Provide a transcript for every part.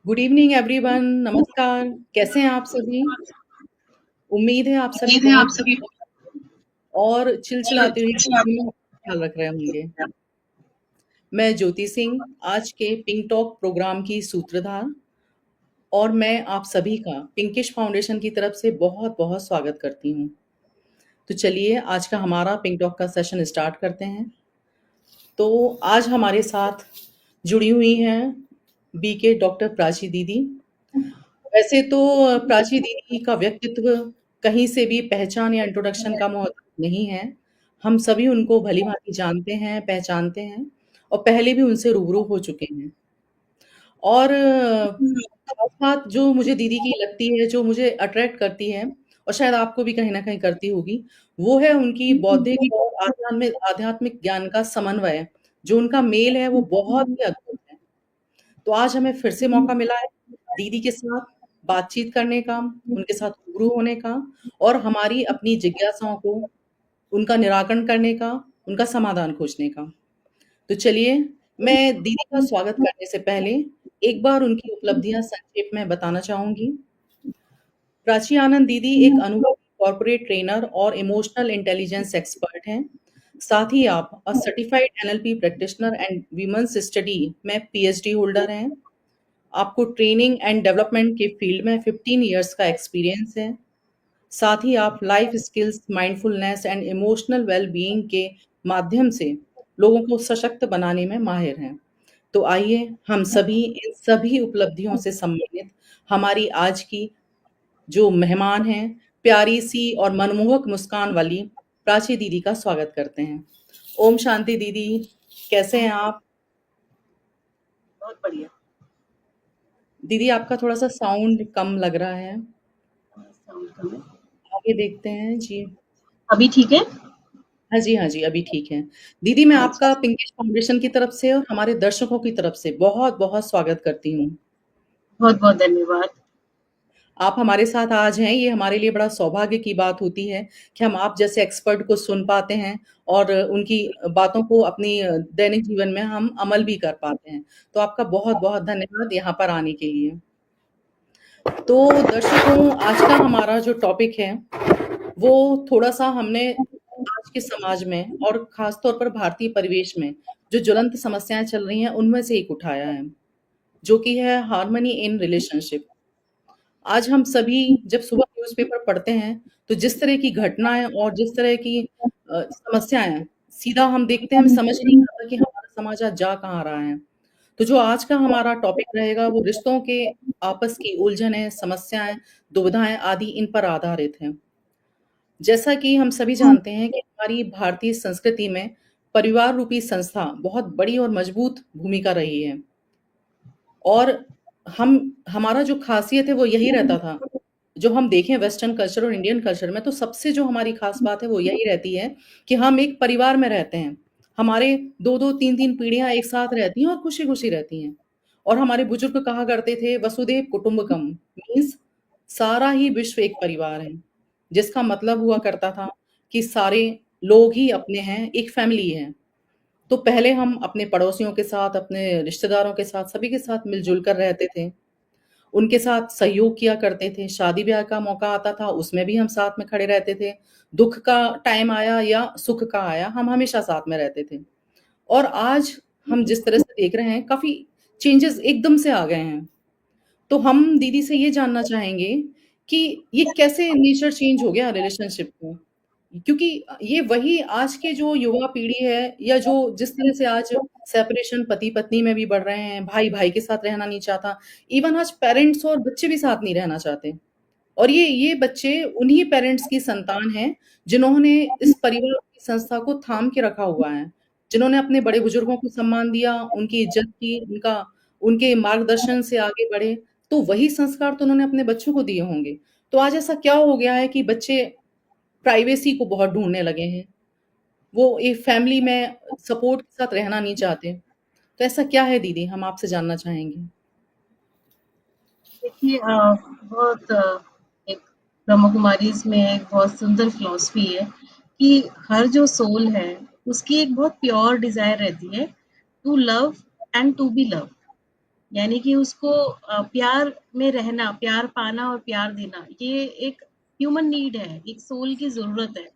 Good evening everyone. नमस्कार। कैसे हैं आप सभी? उम्मीद है आप सभी उम्मीद है आप बहुत सभी और चिलचिलाती हुई अच्छे गर्मी में ख्याल रख रहे होंगे। मैं ज्योति सिंह, आज के पिंक टॉक प्रोग्राम की सूत्रधार, और मैं आप सभी का पिंकिश फाउंडेशन की तरफ से बहुत बहुत स्वागत करती हूँ। तो चलिए आज का हमारा पिंक टॉक का सेशन स्टार्ट करते हैं। तो आज हमारे साथ जुड़ी हुई हैं बीके डॉक्टर प्राची दीदी। वैसे तो प्राची दीदी का व्यक्तित्व कहीं से भी पहचान या इंट्रोडक्शन का मोहताज नहीं है। हम सभी उनको भली-भांति जानते हैं, पहचानते हैं और पहले भी उनसे रूबरू हो चुके हैं। और खास बात जो मुझे दीदी की लगती है, जो मुझे अट्रैक्ट करती है और शायद आपको भी कहीं न कहीं करती होगी, वो है उनकी बौद्धिक और आध्यात्मिक आध्यात्मिक ज्ञान का समन्वय। जो उनका मेल है वो बहुत ही अद्भुत है। तो आज हमें फिर से मौका मिला है दीदी के साथ बातचीत करने का, उनके साथ रूबरू होने का और हमारी अपनी जिज्ञासाओं को उनका निराकरण करने का, उनका समाधान खोजने का। तो चलिए, मैं दीदी का स्वागत करने से पहले एक बार उनकी उपलब्धियां संक्षेप में बताना चाहूंगी। प्राची आनंद दीदी एक अनुभवी कॉर्पोरेट ट्रेनर और इमोशनल इंटेलिजेंस एक्सपर्ट हैं। साथ ही आप certified NLP practitioner and women's study में पीएचडी होल्डर हैं। आपको ट्रेनिंग एंड डेवलपमेंट के फील्ड में 15 इयर्स का एक्सपीरियंस है। साथ ही आप life skills, mindfulness and emotional well being के माध्यम से लोगों को सशक्त बनाने में माहिर हैं। तो आइए हम सभी इन सभी उपलब्धियों से सम्मानित हमारी आज की जो मेहमान हैं, प्यारी-सी और मनमोहक मुस्कान वाली प्राची दीदी का स्वागत करते हैं। ओम शांति दीदी, कैसे हैं आप? बहुत बढ़िया। दीदी आपका थोड़ा-सा साउंड कम लग रहा है। साउंड कम है। आगे देखते हैं। जी। अभी ठीक है? हाँ जी, हाँ जी, अभी ठीक है। दीदी मैं अच्छा, आपका पिंकिश फाउंडेशन की तरफ से और हमारे दर्शकों की तरफ से बहुत-बहुत स्वागत करती हूँ। बहुत-बहुत धन्यवाद। आप हमारे साथ आज हैं, ये हमारे लिए बड़ा सौभाग्य की बात होती है कि हम आप जैसे एक्सपर्ट को सुन पाते हैं और उनकी बातों को अपनी दैनिक जीवन में हम अमल भी कर पाते हैं। तो आपका बहुत-बहुत धन्यवाद यहाँ पर आने के लिए। तो दर्शकों, आज का हमारा जो टॉपिक है, वो थोड़ा-सा हमने आज के समाज में और ख़ास तौर पर भारतीय परिवेश में जो ज्वलंत समस्याएँ चल रही हैं, उनमें से एक उठाया है, जो कि है हार्मनी इन रिलेशनशिप। आज हम सभी जब सुबह न्यूज़पेपर पढ़ते हैं, तो जिस तरह की घटनाएँ और जिस तरह की समस्याएँ सीधा हम देखते हैं, हमें समझ नहीं आता कि हमारा समाज आज जा कहाँ रहा है। तो जो आज का हमारा टॉपिक रहेगा, वो रिश्तों के आपस की उलझनें, समस्याएँ, दुविधाएँ आदि इन पर आधारित है। जैसा कि हम सभी जानते हैं कि हमारी भारतीय संस्कृति में परिवार रूपी संस्था बहुत बड़ी और मजबूत भूमिका रही है और हम हमारा जो ख़ासियत है वो यही रहता था। जो हम देखें वेस्टर्न कल्चर और इंडियन कल्चर में तो सबसे जो हमारी ख़ास बात है वो यही रहती है कि हम एक परिवार में रहते हैं। हमारे 2-2 3-3 पीढ़ियाँ एक साथ रहती हैं और खुशी-खुशी रहती हैं। और हमारे बुजुर्ग कहा करते थे वसुधैव कुटुंबकम मीन्स सारा ही विश्व एक परिवार है। जिसका मतलब हुआ करता था कि सारे लोग ही अपने हैं, एक फैमिली है। तो पहले हम अपने पड़ोसियों के साथ, अपने रिश्तेदारों के साथ, सभी के साथ मिल-जुल कर रहते थे। उनके साथ सहयोग किया करते थे, शादी-ब्याह का मौका आता था, उसमें भी हम साथ में खड़े रहते थे। दुःख का टाइम आया या सुख का आया, हम हमेशा साथ में रहते थे। और आज हम जिस तरह से देख रहे हैं, काफ़ी चेंजेज़ एकदम से आ गए हैं। तो हम दीदी से ये जानना चाहेंगे कि ये कैसे नेचर चेंज हो गया रिलेशनशिप का? क्योंकि ये वही आज के जो युवा पीढ़ी है या जो जिस तरह से आज सेपरेशन पति-पत्नी में भी बढ़ रहे हैं, भाई-भाई के साथ रहना नहीं चाहता, इवन आज पेरेंट्स और बच्चे भी साथ नहीं रहना चाहते। और ये बच्चे उन्हीं पेरेंट्स की संतान हैं, जिन्होंने इस परिवार की संस्था को थाम के रखा हुआ है। जिन्होंने अपने बड़े बुजुर्गों को सम्मान दिया, उनकी इज़्ज़त की, उनके मार्गदर्शन से आगे बढ़े, तो वही संस्कार तो उन्होंने अपने बच्चों को दिए होंगे। तो आज ऐसा क्या हो गया है कि बच्चे प्राइवेसी को बहुत ढूँढने लगे हैं। वो एक फैमिली में सपोर्ट के साथ रहना नहीं चाहते। तो ऐसा क्या है दीदी? हम आपसे जानना चाहेंगे। देखिए बहुत एक ब्रह्मा कुमारीज़ में एक बहुत सुंदर फ़िलॉसफ़ी है कि हर जो सोल है, उसकी एक बहुत प्योर डिज़ायर रहती है to love and to be loved. यानी कि उसको प्यार में रहना, प्यार पाना और प्यार देना, ये एक ह्यूमन नीड है, एक सोल की ज़रूरत है।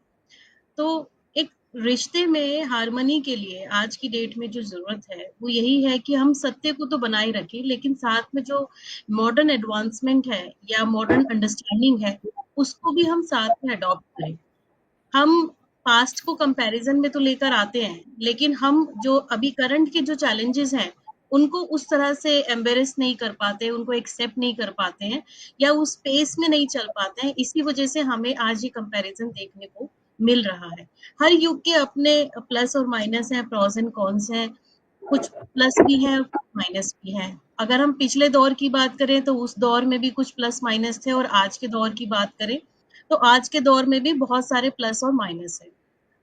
तो एक रिश्ते में हार्मनी के लिए आज की डेट में जो ज़रूरत है, वो यही है कि हम सत्य को तो बनाए रखें, लेकिन साथ में जो मॉडर्न एडवांसमेंट है या मॉडर्न अंडरस्टैंडिंग है, उसको भी हम साथ में अडॉप्ट करें। हम पास्ट को कंपैरिजन में तो लेकर आते हैं, लेकिन हम जो अभी करंट के जो चैलेंजेस हैं, उनको उस तरह से एम्बेरेस नहीं कर पाते, उनको एक्सेप्ट नहीं कर पाते हैं या उस स्पेस में नहीं चल पाते हैं। इसी वजह से हमें आज ये कंपैरिजन देखने को मिल रहा है। हर युग के अपने प्लस और माइनस हैं, प्रोज एंड कॉन्स हैं, कुछ प्लस भी हैं और कुछ माइनस भी हैं। अगर हम पिछले दौर की बात करें तो उस दौर में भी कुछ प्लस माइनस थे, और आज के दौर की बात करें तो आज के दौर में भी बहुत सारे प्लस और माइनस है।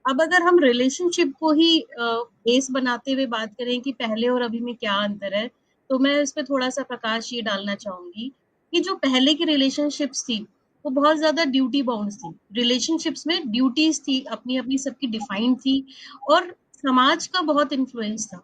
अब अगर हम रिलेशनशिप को ही बेस बनाते हुए बात करें कि पहले और अभी में क्या अंतर है, तो मैं इस पे थोड़ा सा प्रकाश ये डालना चाहूंगी कि जो पहले की रिलेशनशिप्स थी, वो बहुत ज्यादा ड्यूटी बाउंड थी। रिलेशनशिप्स में ड्यूटीज थी, अपनी अपनी सबकी डिफाइंड थी, और समाज का बहुत इन्फ्लुएंस था।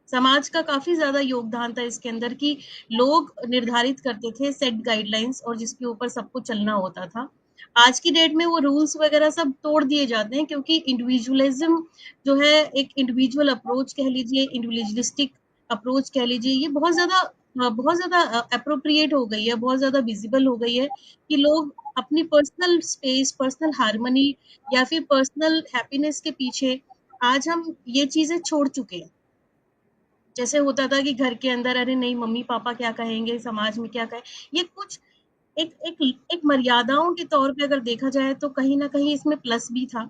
समाज का काफी ज्यादा योगदान था इसके अंदर कि लोग निर्धारित करते थे सेट गाइडलाइंस, और जिसके ऊपर सबको चलना होता था। आज की डेट में वो रूल्स वगैरह सब तोड़ दिए जाते हैं, क्योंकि इंडिविजुअलिज्म जो है, एक इंडिविजुअल अप्रोच कह लीजिए, इंडिविजुअलिस्टिक अप्रोच कह लीजिए, ये बहुत ज्यादा अप्रोप्रिएट हो गई है, बहुत ज्यादा विजिबल हो गई है कि लोग अपनी पर्सनल स्पेस, पर्सनल हार्मनी या फिर पर्सनल हैप्पीनेस के पीछे आज हम ये चीजें छोड़ चुके हैं। जैसे होता था कि घर के अंदर अरे नहीं, मम्मी पापा क्या कहेंगे, समाज में क्या कहे, ये कुछ एक एक एक मर्यादाओं के तौर पे अगर देखा जाए तो कहीं ना कहीं इसमें प्लस भी था।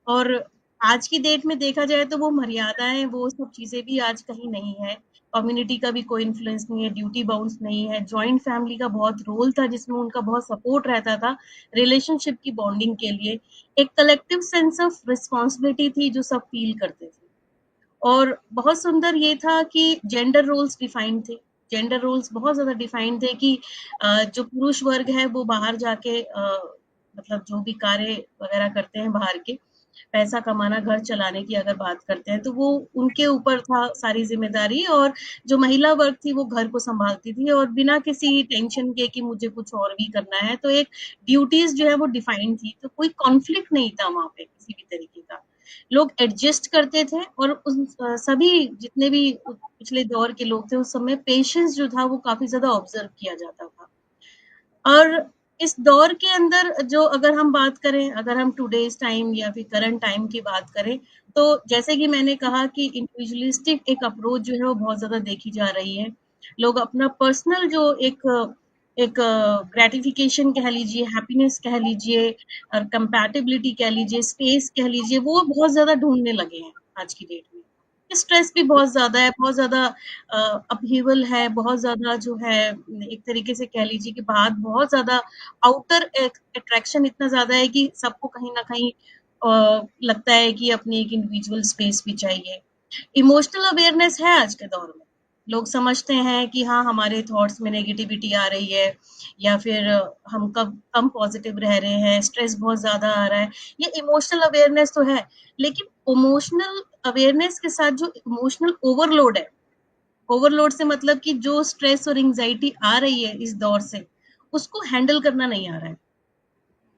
और आज की डेट में देखा जाए तो वो मर्यादाएं, वो सब चीजें भी आज कहीं नहीं है। कम्युनिटी का भी कोई इन्फ्लुएंस नहीं है, ड्यूटी बाउंड्स नहीं है, जॉइंट फैमिली का बहुत रोल था जिसमें उनका बहुत सपोर्ट रहता था रिलेशनशिप की बॉन्डिंग के लिए। एक कलेक्टिव सेंस ऑफ रिस्पॉन्सिबिलिटी थी जो सब फील करते थे। और बहुत सुंदर ये था कि जेंडर रोल्स डिफाइंड थे। जेंडर रोल्स बहुत ज्यादा डिफाइंड थे कि जो पुरुष वर्ग है वो बाहर जाके मतलब जो भी कार्य वगैरह करते हैं बाहर के, पैसा कमाना, घर चलाने की अगर बात करते हैं तो वो उनके ऊपर था सारी जिम्मेदारी, और जो महिला वर्ग थी वो घर को संभालती थी, और बिना किसी टेंशन के कि मुझे कुछ और भी करना है। तो एक ड्यूटीज जो है वो डिफाइंड थी, तो कोई कॉन्फ्लिक्ट नहीं था वहां पे किसी भी तरीके का। लोग एडजस्ट करते थे, और उस सभी जितने भी पिछले दौर के लोग थे उस समय पेशेंस जो था वो काफी ज्यादा ऑब्जर्व किया जाता था। और इस दौर के अंदर जो अगर हम बात करें, अगर हम टुडेज टाइम या फिर करंट टाइम की बात करें, तो जैसे कि मैंने कहा कि इंडिविजुअलिस्टिक एक अप्रोच जो है वो बहुत ज्यादा देखी जा रही है। लोग अपना पर्सनल जो एक एक ग्रेटिफिकेशन कह लीजिए, हैप्पीनेस कह लीजिए, और कंपैटिबिलिटी कह लीजिए, स्पेस कह लीजिए, वो बहुत ज्यादा ढूंढने लगे हैं आज की डेट में। स्ट्रेस भी बहुत ज्यादा है, बहुत ज्यादा अपहीवल है, बहुत ज्यादा जो है, एक तरीके से कह लीजिए कि बात बहुत ज्यादा आउटर अट्रैक्शन इतना ज्यादा है कि सबको कहीं ना कहीं लगता है कि अपनी एक इंडिविजुअल स्पेस भी चाहिए। इमोशनल अवेयरनेस है आज के दौर में। लोग समझते हैं कि हाँ, हमारे थॉट्स में नेगेटिविटी आ रही है, या फिर हम कब कम पॉजिटिव रह रहे हैं, स्ट्रेस बहुत ज्यादा आ रहा है। ये इमोशनल अवेयरनेस तो है, लेकिन इमोशनल अवेयरनेस के साथ जो इमोशनल ओवरलोड है, ओवरलोड से मतलब कि जो स्ट्रेस और एंजाइटी आ रही है इस दौर से, उसको हैंडल करना नहीं आ रहा है,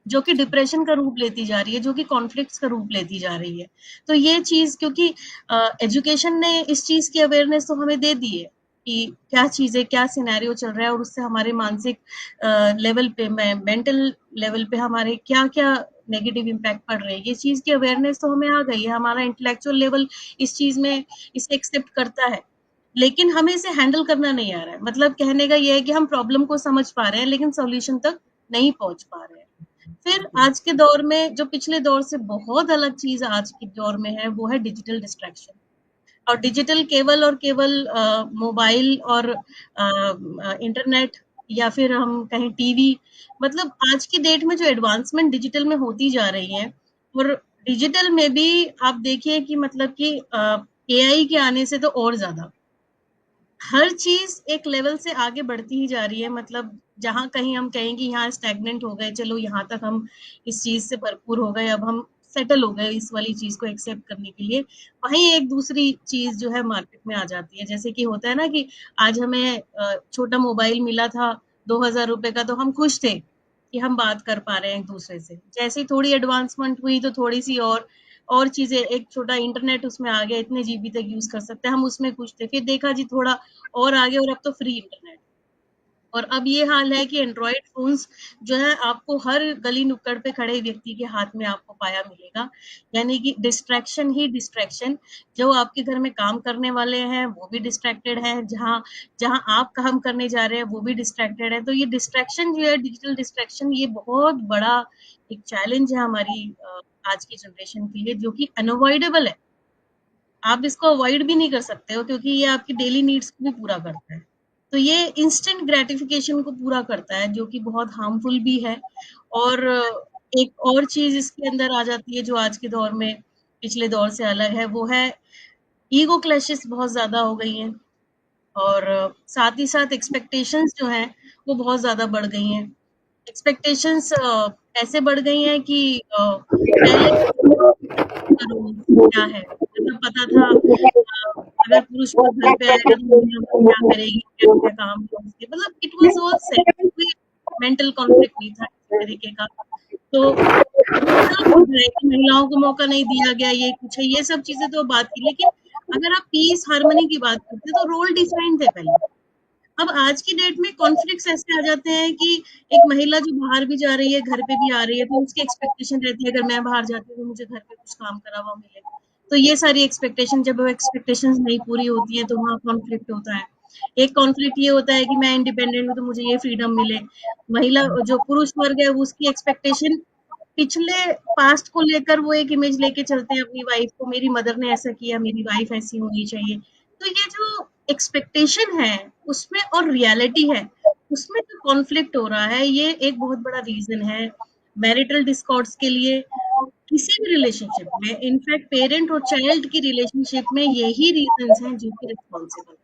जो कि डिप्रेशन का रूप लेती जा रही है, जो कि कॉन्फ्लिक्ट्स का रूप लेती जा रही है। तो ये चीज, क्योंकि एजुकेशन ने इस चीज की अवेयरनेस तो हमें दे दी है कि क्या चीजें, क्या सिनेरियो चल रहा है, और उससे हमारे मानसिक लेवल पे, मेंटल लेवल पे हमारे क्या क्या नेगेटिव इम्पैक्ट पड़ रहे हैं, ये चीज की अवेयरनेस तो हमें आ गई है। हमारा इंटेलेक्चुअल लेवल इस चीज में इसे एक्सेप्ट करता है, लेकिन हमें इसे हैंडल करना नहीं आ रहा है। मतलब कहने का ये है कि हम प्रॉब्लम को समझ पा रहे हैं, लेकिन सॉल्यूशन तक नहीं पहुंच पा रहे हैं। फिर आज के दौर में जो पिछले दौर से बहुत अलग चीज आज के दौर में है, वो है डिजिटल डिस्ट्रैक्शन। और डिजिटल केवल और केवल मोबाइल और इंटरनेट, या फिर हम कहें टीवी। मतलब आज की डेट में जो एडवांसमेंट डिजिटल में होती जा रही है, और डिजिटल में भी आप देखिए कि मतलब कि एआई के आने से तो और ज्यादा हर चीज एक लेवल से आगे बढ़ती ही जा रही है। मतलब जहां कहीं हम कहें कि यहाँ स्टैग्नेंट हो गए, चलो यहाँ तक हम इस चीज से भरपूर हो गए, अब हम सेटल हो गए इस वाली चीज को एक्सेप्ट करने के लिए। वहीं एक दूसरी चीज जो है मार्केट में आ जाती है, जैसे कि होता है ना कि आज हमें छोटा मोबाइल मिला था 2,000 रुपए का, तो हम खुश थे कि हम बात कर पा रहे हैं एक दूसरे से। जैसे ही थोड़ी एडवांसमेंट हुई तो थोड़ी सी और चीजें, एक छोटा इंटरनेट उसमें आ गया, इतने जीबी तक यूज कर सकते हैं, हम उसमें खुश थे। फिर देखा जी थोड़ा और आगे, और अब तो फ्री इंटरनेट। और अब ये हाल है कि एंड्रॉयड फ़ोन्स जो है आपको हर गली नुक्कड़ पे खड़े व्यक्ति के हाथ में आपको पाया मिलेगा। यानी कि डिस्ट्रैक्शन ही डिस्ट्रैक्शन। जो आपके घर में काम करने वाले हैं, वो भी डिस्ट्रैक्टेड हैं, जहाँ जहाँ आप काम करने जा रहे हैं, वो भी डिस्ट्रैक्टेड है। तो ये डिस्ट्रैक्शन जो है, डिजिटल डिस्ट्रैक्शन, ये बहुत बड़ा एक चैलेंज है हमारी आज की जनरेशन के लिए, जो कि अनअवॉइडेबल है। आप इसको अवॉइड भी नहीं कर सकते हो, क्योंकि ये आपकी डेली नीड्स को भी पूरा करता है। तो ये इंस्टेंट ग्रेटिफिकेशन को पूरा करता है, जो कि बहुत हार्मफुल भी है। और एक और चीज इसके अंदर आ जाती है जो आज के दौर में पिछले दौर से अलग है, वो है ईगो क्लैशेस बहुत ज्यादा हो गई हैं। और साथ ही साथ एक्सपेक्टेशंस जो हैं वो बहुत ज्यादा बढ़ गई हैं। एक्सपेक्टेशंस ऐसे बढ़ गई हैं कि पहले का रोल क्या है, मतलब पता था अगर पुरुष वो घर पे आएगा तो महिला वो क्या करेगी, क्या-क्या काम है उसके, मतलब इट वाज़ ऑल सेट, कोई मेंटल कॉन्फ्लिक्ट नहीं था इस तरीके का। तो सब कुछ है कि महिलाओं को मौका नहीं दिया गया, ये कुछ है, ये सब चीज़ें तो बात की, लेकिन अगर आप पीस हार्मनी की बात करते हैं तो रोल डिफाइंड थे पहले। अब आज की डेट में कॉन्फ्लिक्ट्स ऐसे आ जाते हैं कि एक महिला जो बाहर भी जा रही है, घर पे भी आ रही है, तो उसकी एक्सपेक्टेशन रहती है अगर मैं बाहर जाती हूँ तो मुझे घर पे कुछ काम करा हुआ मिले। तो ये सारी एक्सपेक्टेशन, जब वो एक्सपेक्टेशंस नहीं पूरी होती है तो वहाँ कॉन्फ्लिक्ट होता है। एक कॉन्फ्लिक्ट ये होता है कि मैं इंडिपेंडेंट हूँ तो मुझे ये फ्रीडम मिले। महिला जो पुरुष वर्ग है वो उसकी एक्सपेक्टेशन पिछले पास्ट को लेकर वो एक इमेज लेके चलते हैं अपनी वाइफ को, मेरी मदर ने ऐसा किया, मेरी वाइफ ऐसी होनी चाहिए। तो ये जो एक्सपेक्टेशन है उसमें और रियलिटी है उसमें जो कॉन्फ्लिक्ट हो रहा है, ये एक बहुत बड़ा रीजन है मैरिटल डिस्कॉर्ड्स के लिए। किसी भी रिलेशनशिप में, इनफैक्ट पेरेंट और चाइल्ड की रिलेशनशिप में, यही रीजंस हैं जो कि रिस्पॉन्सिबल,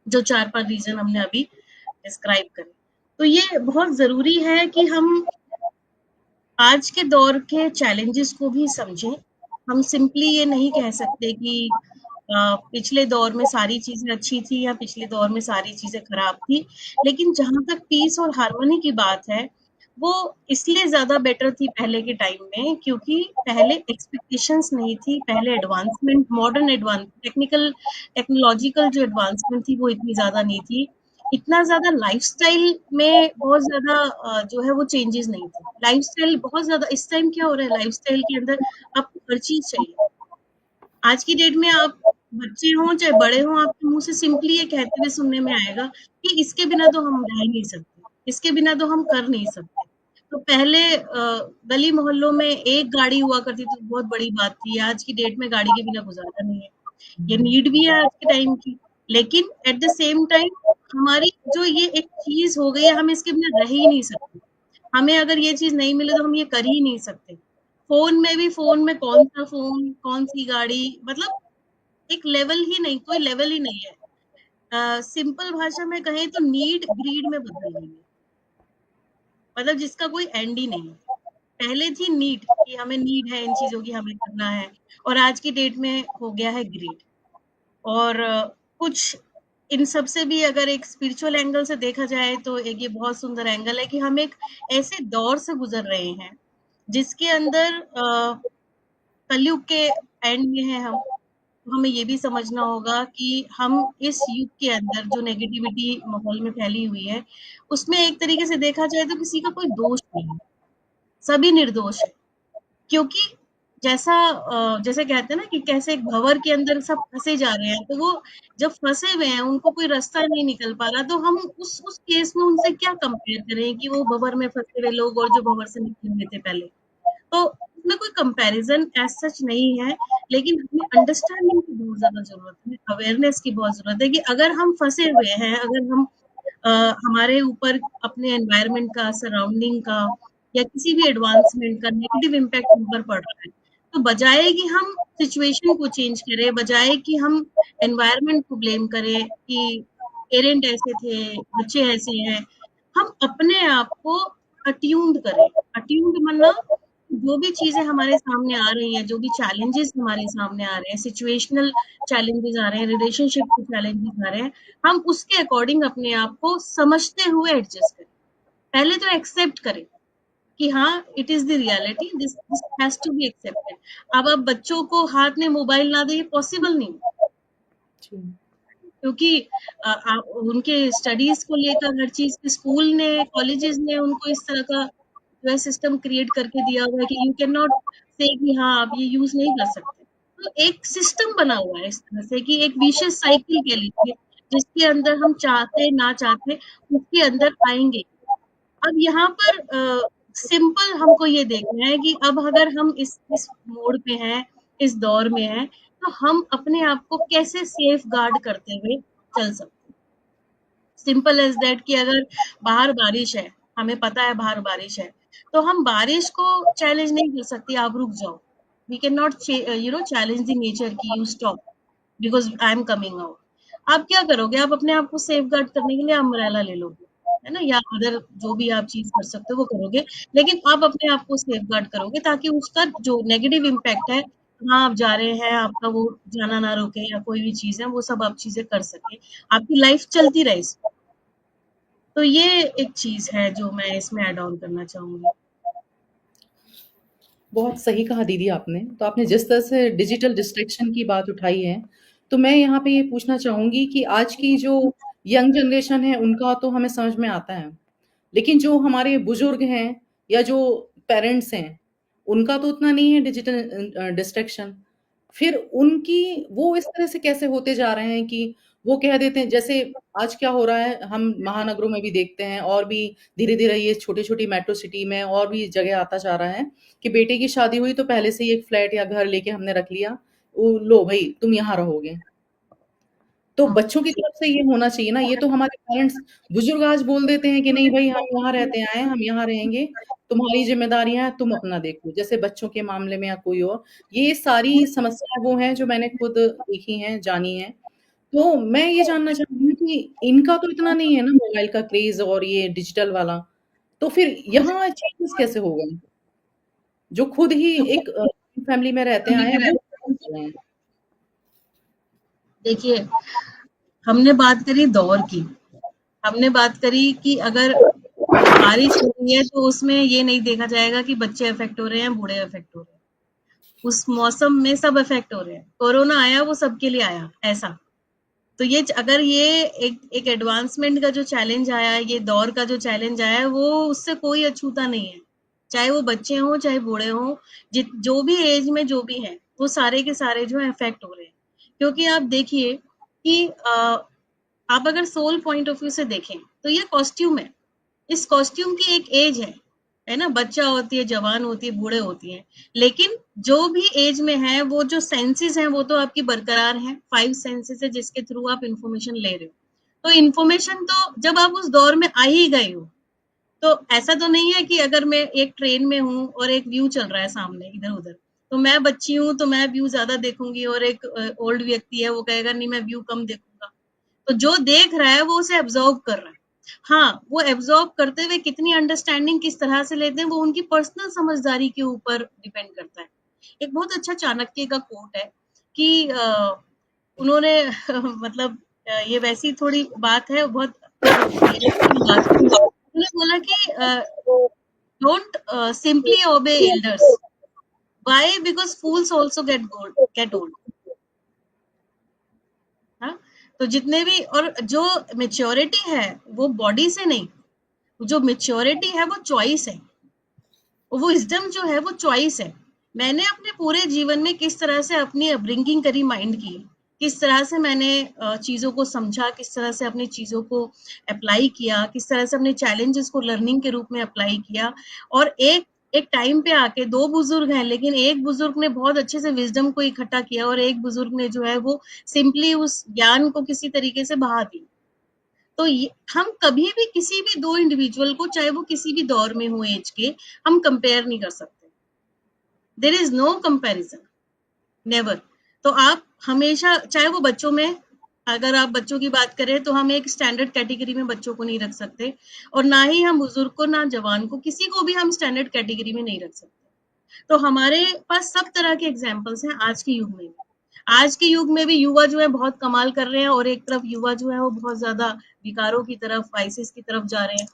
जो 4-5 रीजन हमने अभी डिस्क्राइब करे। तो ये बहुत जरूरी है कि हम आज के दौर के चैलेंजेस को भी समझें। हम सिंपली ये नहीं कह सकते कि पिछले दौर में सारी चीजें अच्छी थी या पिछले दौर में सारी चीजें खराब थी। लेकिन जहां तक पीस और हार्मनी की बात है, वो इसलिए ज्यादा बेटर थी पहले के टाइम में, क्योंकि पहले एक्सपेक्टेशंस नहीं थी, पहले एडवांसमेंट, मॉडर्न एडवांस, टेक्नोलॉजिकल जो एडवांसमेंट थी वो इतनी ज्यादा नहीं थी। इतना ज़्यादा लाइफ़स्टाइल में बहुत ज़्यादा जो है वो चेंजेज़ नहीं थे। लाइफ़स्टाइल बहुत ज़्यादा इस टाइम क्या हो रहा है, लाइफ़स्टाइल के अंदर आपको हर चीज़ चाहिए। आज की डेट में आप बच्चे हों चाहे बड़े हों, आपके मुँह से सिंपली ये कहते हुए सुनने में आएगा कि इसके बिना तो हम रह नहीं सकते, इसके बिना तो हम कर नहीं सकते। तो पहले गली मोहल्लों में एक गाड़ी हुआ करती थी तो बहुत बड़ी बात थी। आज की डेट में गाड़ी के बिना गुज़ारा नहीं है। ये नीड भी है आज के टाइम की, लेकिन एट द सेम टाइम हमारी जो ये एक चीज हो गई है, हम इसके बिना रह ही नहीं सकते। हमें अगर ये चीज नहीं मिले तो हम ये कर ही नहीं सकते। फोन में भी, फोन में कौन सा फोन, कौन सी गाड़ी, मतलब एक लेवल ही नहीं, कोई लेवल ही नहीं है। सिंपल भाषा में कहें तो नीड ग्रीड में बदल गई है, मतलब जिसका कोई एंड ही नहीं है। पहले थी नीड कि हमें नीड है इन चीजों की, हमें करना है, और आज की डेट में हो गया है ग्रीड। और कुछ इन सब से भी अगर एक स्पिरिचुअल एंगल से देखा जाए तो एक ये बहुत सुंदर एंगल है कि हम एक ऐसे दौर से गुजर रहे हैं जिसके अंदर कलयुग के एंड में है हम। तो हमें ये भी समझना होगा कि हम इस युग के अंदर जो नेगेटिविटी माहौल में फैली हुई है, उसमें एक तरीके से देखा जाए तो किसी का कोई दोष नहीं है, सभी निर्दोष है। क्योंकि जैसे कहते हैं ना कि कैसे एक भंवर के अंदर सब फंसे जा रहे हैं, तो वो जब फंसे हुए हैं उनको कोई रास्ता नहीं निकल पा रहा, तो हम उस केस में उनसे क्या कंपेयर करें कि वो भंवर में फंसे हुए लोग और जो भंवर से निकले हुए थे पहले। तो उसमें कोई कंपैरिजन एज सच नहीं है, लेकिन हमें अंडरस्टैंडिंग की बहुत ज्यादा जरूरत है, अवेयरनेस की बहुत जरूरत है कि अगर हम फंसे हुए हैं, अगर हम अ, हमारे ऊपर अपने एनवायरनमेंट का, सराउंडिंग का, या किसी भी एडवांसमेंट का नेगेटिव इम्पैक्ट हम पर पड़ रहा है, तो बजाय कि हम सिचुएशन को चेंज करें, बजाय कि हम एनवायरनमेंट को ब्लेम करें कि पेरेंट ऐसे थे, बच्चे ऐसे हैं, हम अपने आप को अट्यून्ड करें। अट्यून्ड मतलब जो भी चीज़ें हमारे सामने आ रही हैं, जो भी चैलेंजेस हमारे सामने आ रहे हैं, सिचुएशनल चैलेंजेस आ रहे हैं, रिलेशनशिप के चैलेंजेस आ रहे हैं, हम उसके अकॉर्डिंग अपने आप को समझते हुए एडजस्ट करें। पहले तो एक्सेप्ट करें कि हाँ, it is the reality, this this has to be accepted. अब आप बच्चों को हाथ में मोबाइल ना दें, ये पॉसिबल नहीं, जी। क्योंकि उनके स्टडीज़ को लेकर हर चीज़ स्कूल ने, कॉलेजेस ने उनको इस तरह का जो है सिस्टम क्रिएट करके दिया हुआ है कि यू कैन नॉट से कि हाँ, आप ये यूज़ नहीं कर सकते। तो एक सिस्टम बना हुआ है इस तरह से कि एक विशियस साइकिल कह लीजिए, जिसके अंदर हम चाहते ना चाहते उसके अंदर आएँगे। अब यहाँ पर सिंपल हमको ये देखना है कि अब अगर हम इस मोड़ पे हैं, इस दौर में हैं, तो हम अपने आप को कैसे सेफ गार्ड करते हुए चल सकते हैं। सिंपल एज़ दैट कि अगर बाहर बारिश है, हमें पता है बाहर बारिश है, तो हम बारिश को चैलेंज नहीं कर सकते, आप रुक जाओ। We can not challenge the nature कि you stop because I am coming out. आप क्या करोगे? आप अपने आप को सेफगार्ड करने के लिए अम्ब्रेला ले लोगे, है ना? या अदर जो भी आप चीज़ कर सकते हो वो करोगे, लेकिन आप अपने आप को सेफगार्ड करोगे ताकि उसका जो नेगेटिव इम्पैक्ट है, जहाँ आप जा रहे हैं, आपका वो जाना ना रुके या कोई भी चीज़ है, वो सब आप चीज़ें कर सकें। आपकी लाइफ़ चलती रहे। तो ये एक चीज़ है जो मैं इसमें ऐड ऑन करना चाहूँगी। बहुत सही कहा दीदी आपने। तो आपने जिस तरह से डिजिटल डिस्ट्रैक्शन की बात उठाई है, तो मैं यहाँ पे ये पूछना चाहूँगी कि आज की जो यंग जनरेशन है, उनका तो हमें समझ में आता है। लेकिन जो हमारे बुजुर्ग हैं या जो पेरेंट्स हैं, उनका तो उतना नहीं है डिजिटल डिस्ट्रैक्शन। फिर उनकी वो इस तरह से कैसे होते जा रहे हैं कि वो कह देते हैं जैसे आज क्या हो रहा है, हम महानगरों में भी देखते हैं और भी धीरे-धीरे ये छोटी-छोटी मेट्रो सिटी में और भी जगह आता जा रहा है कि बेटे की शादी हुई तो पहले से ही एक फ्लैट या घर लेके हमने रख लिया। लो भई तुम यहाँ रहोगे। तो हाँ, बच्चों की तरफ से ये होना चाहिए ना, ये तो हमारे पेरेंट्स बुजुर्ग आज बोल देते हैं कि नहीं भई हम यहाँ रहते आए हैं, हम यहाँ रहेंगे, तुम्हारी ज़िम्मेदारियाँ हैं, तुम अपना देखो। जैसे बच्चों के मामले में या कोई और, ये सारी समस्याएँ वो हैं जो मैंने खुद देखी हैं, जानी हैं। तो मैं ये जानना चाहूँगी कि इनका तो इतना नहीं है ना मोबाइल का क्रेज़ और ये डिजिटल वाला, तो फिर यहाँ चेंजेज़ कैसे हो गए? जो खुद ही एक फैमिली में रहते आए हैं, वो कैसे कर रहे हैं? देखिए, हमने बात करी दौर की, हमने बात करी कि अगर बारिश हो रही है तो उसमें ये नहीं देखा जाएगा कि बच्चे अफेक्ट हो रहे हैं, बूढ़े अफेक्ट हो रहे हैं। उस मौसम में सब अफेक्ट हो रहे हैं। कोरोना आया वो सबके लिए आया, ऐसा। तो ये अगर ये एक एडवांसमेंट का जो चैलेंज आया है, ये दौर का जो चैलेंज आया है, वो उससे कोई अछूता नहीं है। चाहे वो बच्चे हों, चाहे बूढ़े हों, जो भी एज में जो भी हैं, वो सारे के सारे जो है अफेक्ट हो रहे हैं। क्योंकि आप देखिए कि आप अगर सोल पॉइंट ऑफ व्यू से देखें, तो ये कॉस्ट्यूम है। इस कॉस्ट्यूम की एक एज है ना? बच्चा होती है, जवान होती है, बूढ़े होती हैं। लेकिन जो भी एज में है, वो जो सेंसेस हैं, वो तो आपकी बरकरार हैं। 5 सेंसेस है जिसके थ्रू आप इन्फॉर्मेशन ले रहे हो। तो इन्फॉर्मेशन तो जब आप उस दौर में आ ही गए हो, तो ऐसा तो नहीं है कि अगर मैं एक ट्रेन में हूँ और एक व्यू चल रहा है सामने इधर-उधर, तो मैं बच्ची हूँ, तो मैं व्यू ज़्यादा देखूँगी और एक ओल्ड व्यक्ति है, वो कहेगा नहीं मैं व्यू कम देखूँगा। तो जो देख रहा है वो उसे एब्जॉर्ब कर रहा है। हाँ, वो एब्जॉर्ब करते हुए कितनी अंडरस्टैंडिंग किस तरह से लेते हैं वो उनकी पर्सनल समझदारी के ऊपर डिपेंड करता है। एक बहुत अच्छा चाणक्य का कोट है कि उन्होंने मतलब ये वैसी थोड़ी बात है बहुत रिलेटेबल बात है। उन्होंने बोला कि don't simply obey elders. Why? Because fools also get old. हाँ? तो जितने भी और जो मैच्योरिटी है वो बॉडी से नहीं, जो मैच्योरिटी है वो चॉइस है। वो विज़डम जो है वो चॉइस है। मैंने अपने पूरे जीवन में किस तरह से अपनी अपब्रिंगिंग करी माइंड की, किस तरह से मैंने चीज़ों को समझा, किस तरह से अपनी चीज़ों को अप्लाई किया, किस तरह से अपने चैलेंजेस को लर्निंग के रूप में अप्लाई किया और एक एक टाइम पे आके 2 बुज़ुर्ग हैं, लेकिन एक बुज़ुर्ग ने बहुत अच्छे से विज़डम को इकट्ठा किया और एक बुज़ुर्ग ने जो है वो सिंपली उस ज्ञान को किसी तरीके से बहा दिया। तो ये हम कभी भी किसी भी 2 इंडिविजुअल को चाहे वो किसी भी दौर में हो एज के, हम कंपेयर नहीं कर सकते। There is no comparison, never. तो आप हमेशा चाहे वो बच्चों में अगर आप बच्चों की बात करें तो हम एक स्टैंडर्ड कैटेगरी में बच्चों को नहीं रख सकते और ना ही हम बुजुर्ग को, ना जवान को, किसी को भी हम स्टैंडर्ड कैटेगरी में नहीं रख सकते। तो हमारे पास सब तरह के एग्जाम्पल्स हैं आज के युग में भी। आज के युग में भी युवा जो है बहुत कमाल कर रहे हैं, और एक तरफ युवा जो है वो बहुत ज्यादा विकारों की तरफ, वाइसेस की तरफ जा रहे हैं।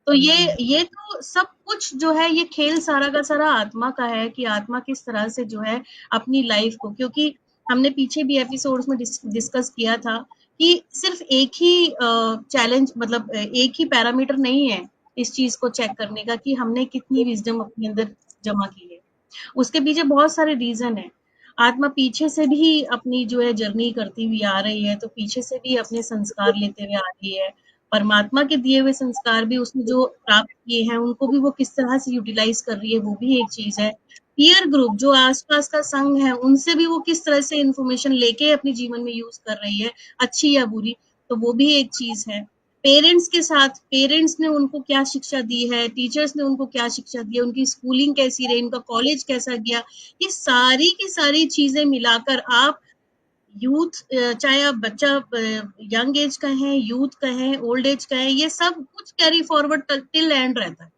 तो ये तो सब कुछ जो है, ये खेल सारा का सारा आत्मा का है कि आत्मा किस तरह से जो है अपनी लाइफ को, क्योंकि हमने पीछे भी एपिसोड्स में डिस्कस किया था कि सिर्फ एक ही चैलेंज, मतलब एक ही पैरामीटर नहीं है इस चीज को चेक करने का कि हमने कितनी विजडम अपने अंदर जमा की है। उसके पीछे बहुत सारे रीजन है। आत्मा पीछे से भी अपनी जो है जर्नी करती हुई आ रही है, तो पीछे से भी अपने संस्कार लेते हुए आ रही है। परमात्मा के दिए हुए संस्कार भी उसने जो प्राप्त किए हैं, उनको भी वो किस तरह से यूटिलाइज कर रही है, वो भी एक चीज है। पीयर ग्रुप जो आसपास का संघ है, उनसे भी वो किस तरह से इंफॉर्मेशन लेके अपने जीवन में यूज कर रही है, अच्छी या बुरी, तो वो भी एक चीज है। पेरेंट्स के साथ, पेरेंट्स ने उनको क्या शिक्षा दी है, टीचर्स ने उनको क्या शिक्षा दी है, उनकी स्कूलिंग कैसी रही, उनका कॉलेज कैसा गया, ये सारी की सारी चीजें मिलाकर आप यूथ, चाहे आप बच्चा यंग एज का है, यूथ का है, ओल्ड एज का है, ये सब कुछ कैरी फॉरवर्ड टिल एंड रहता है।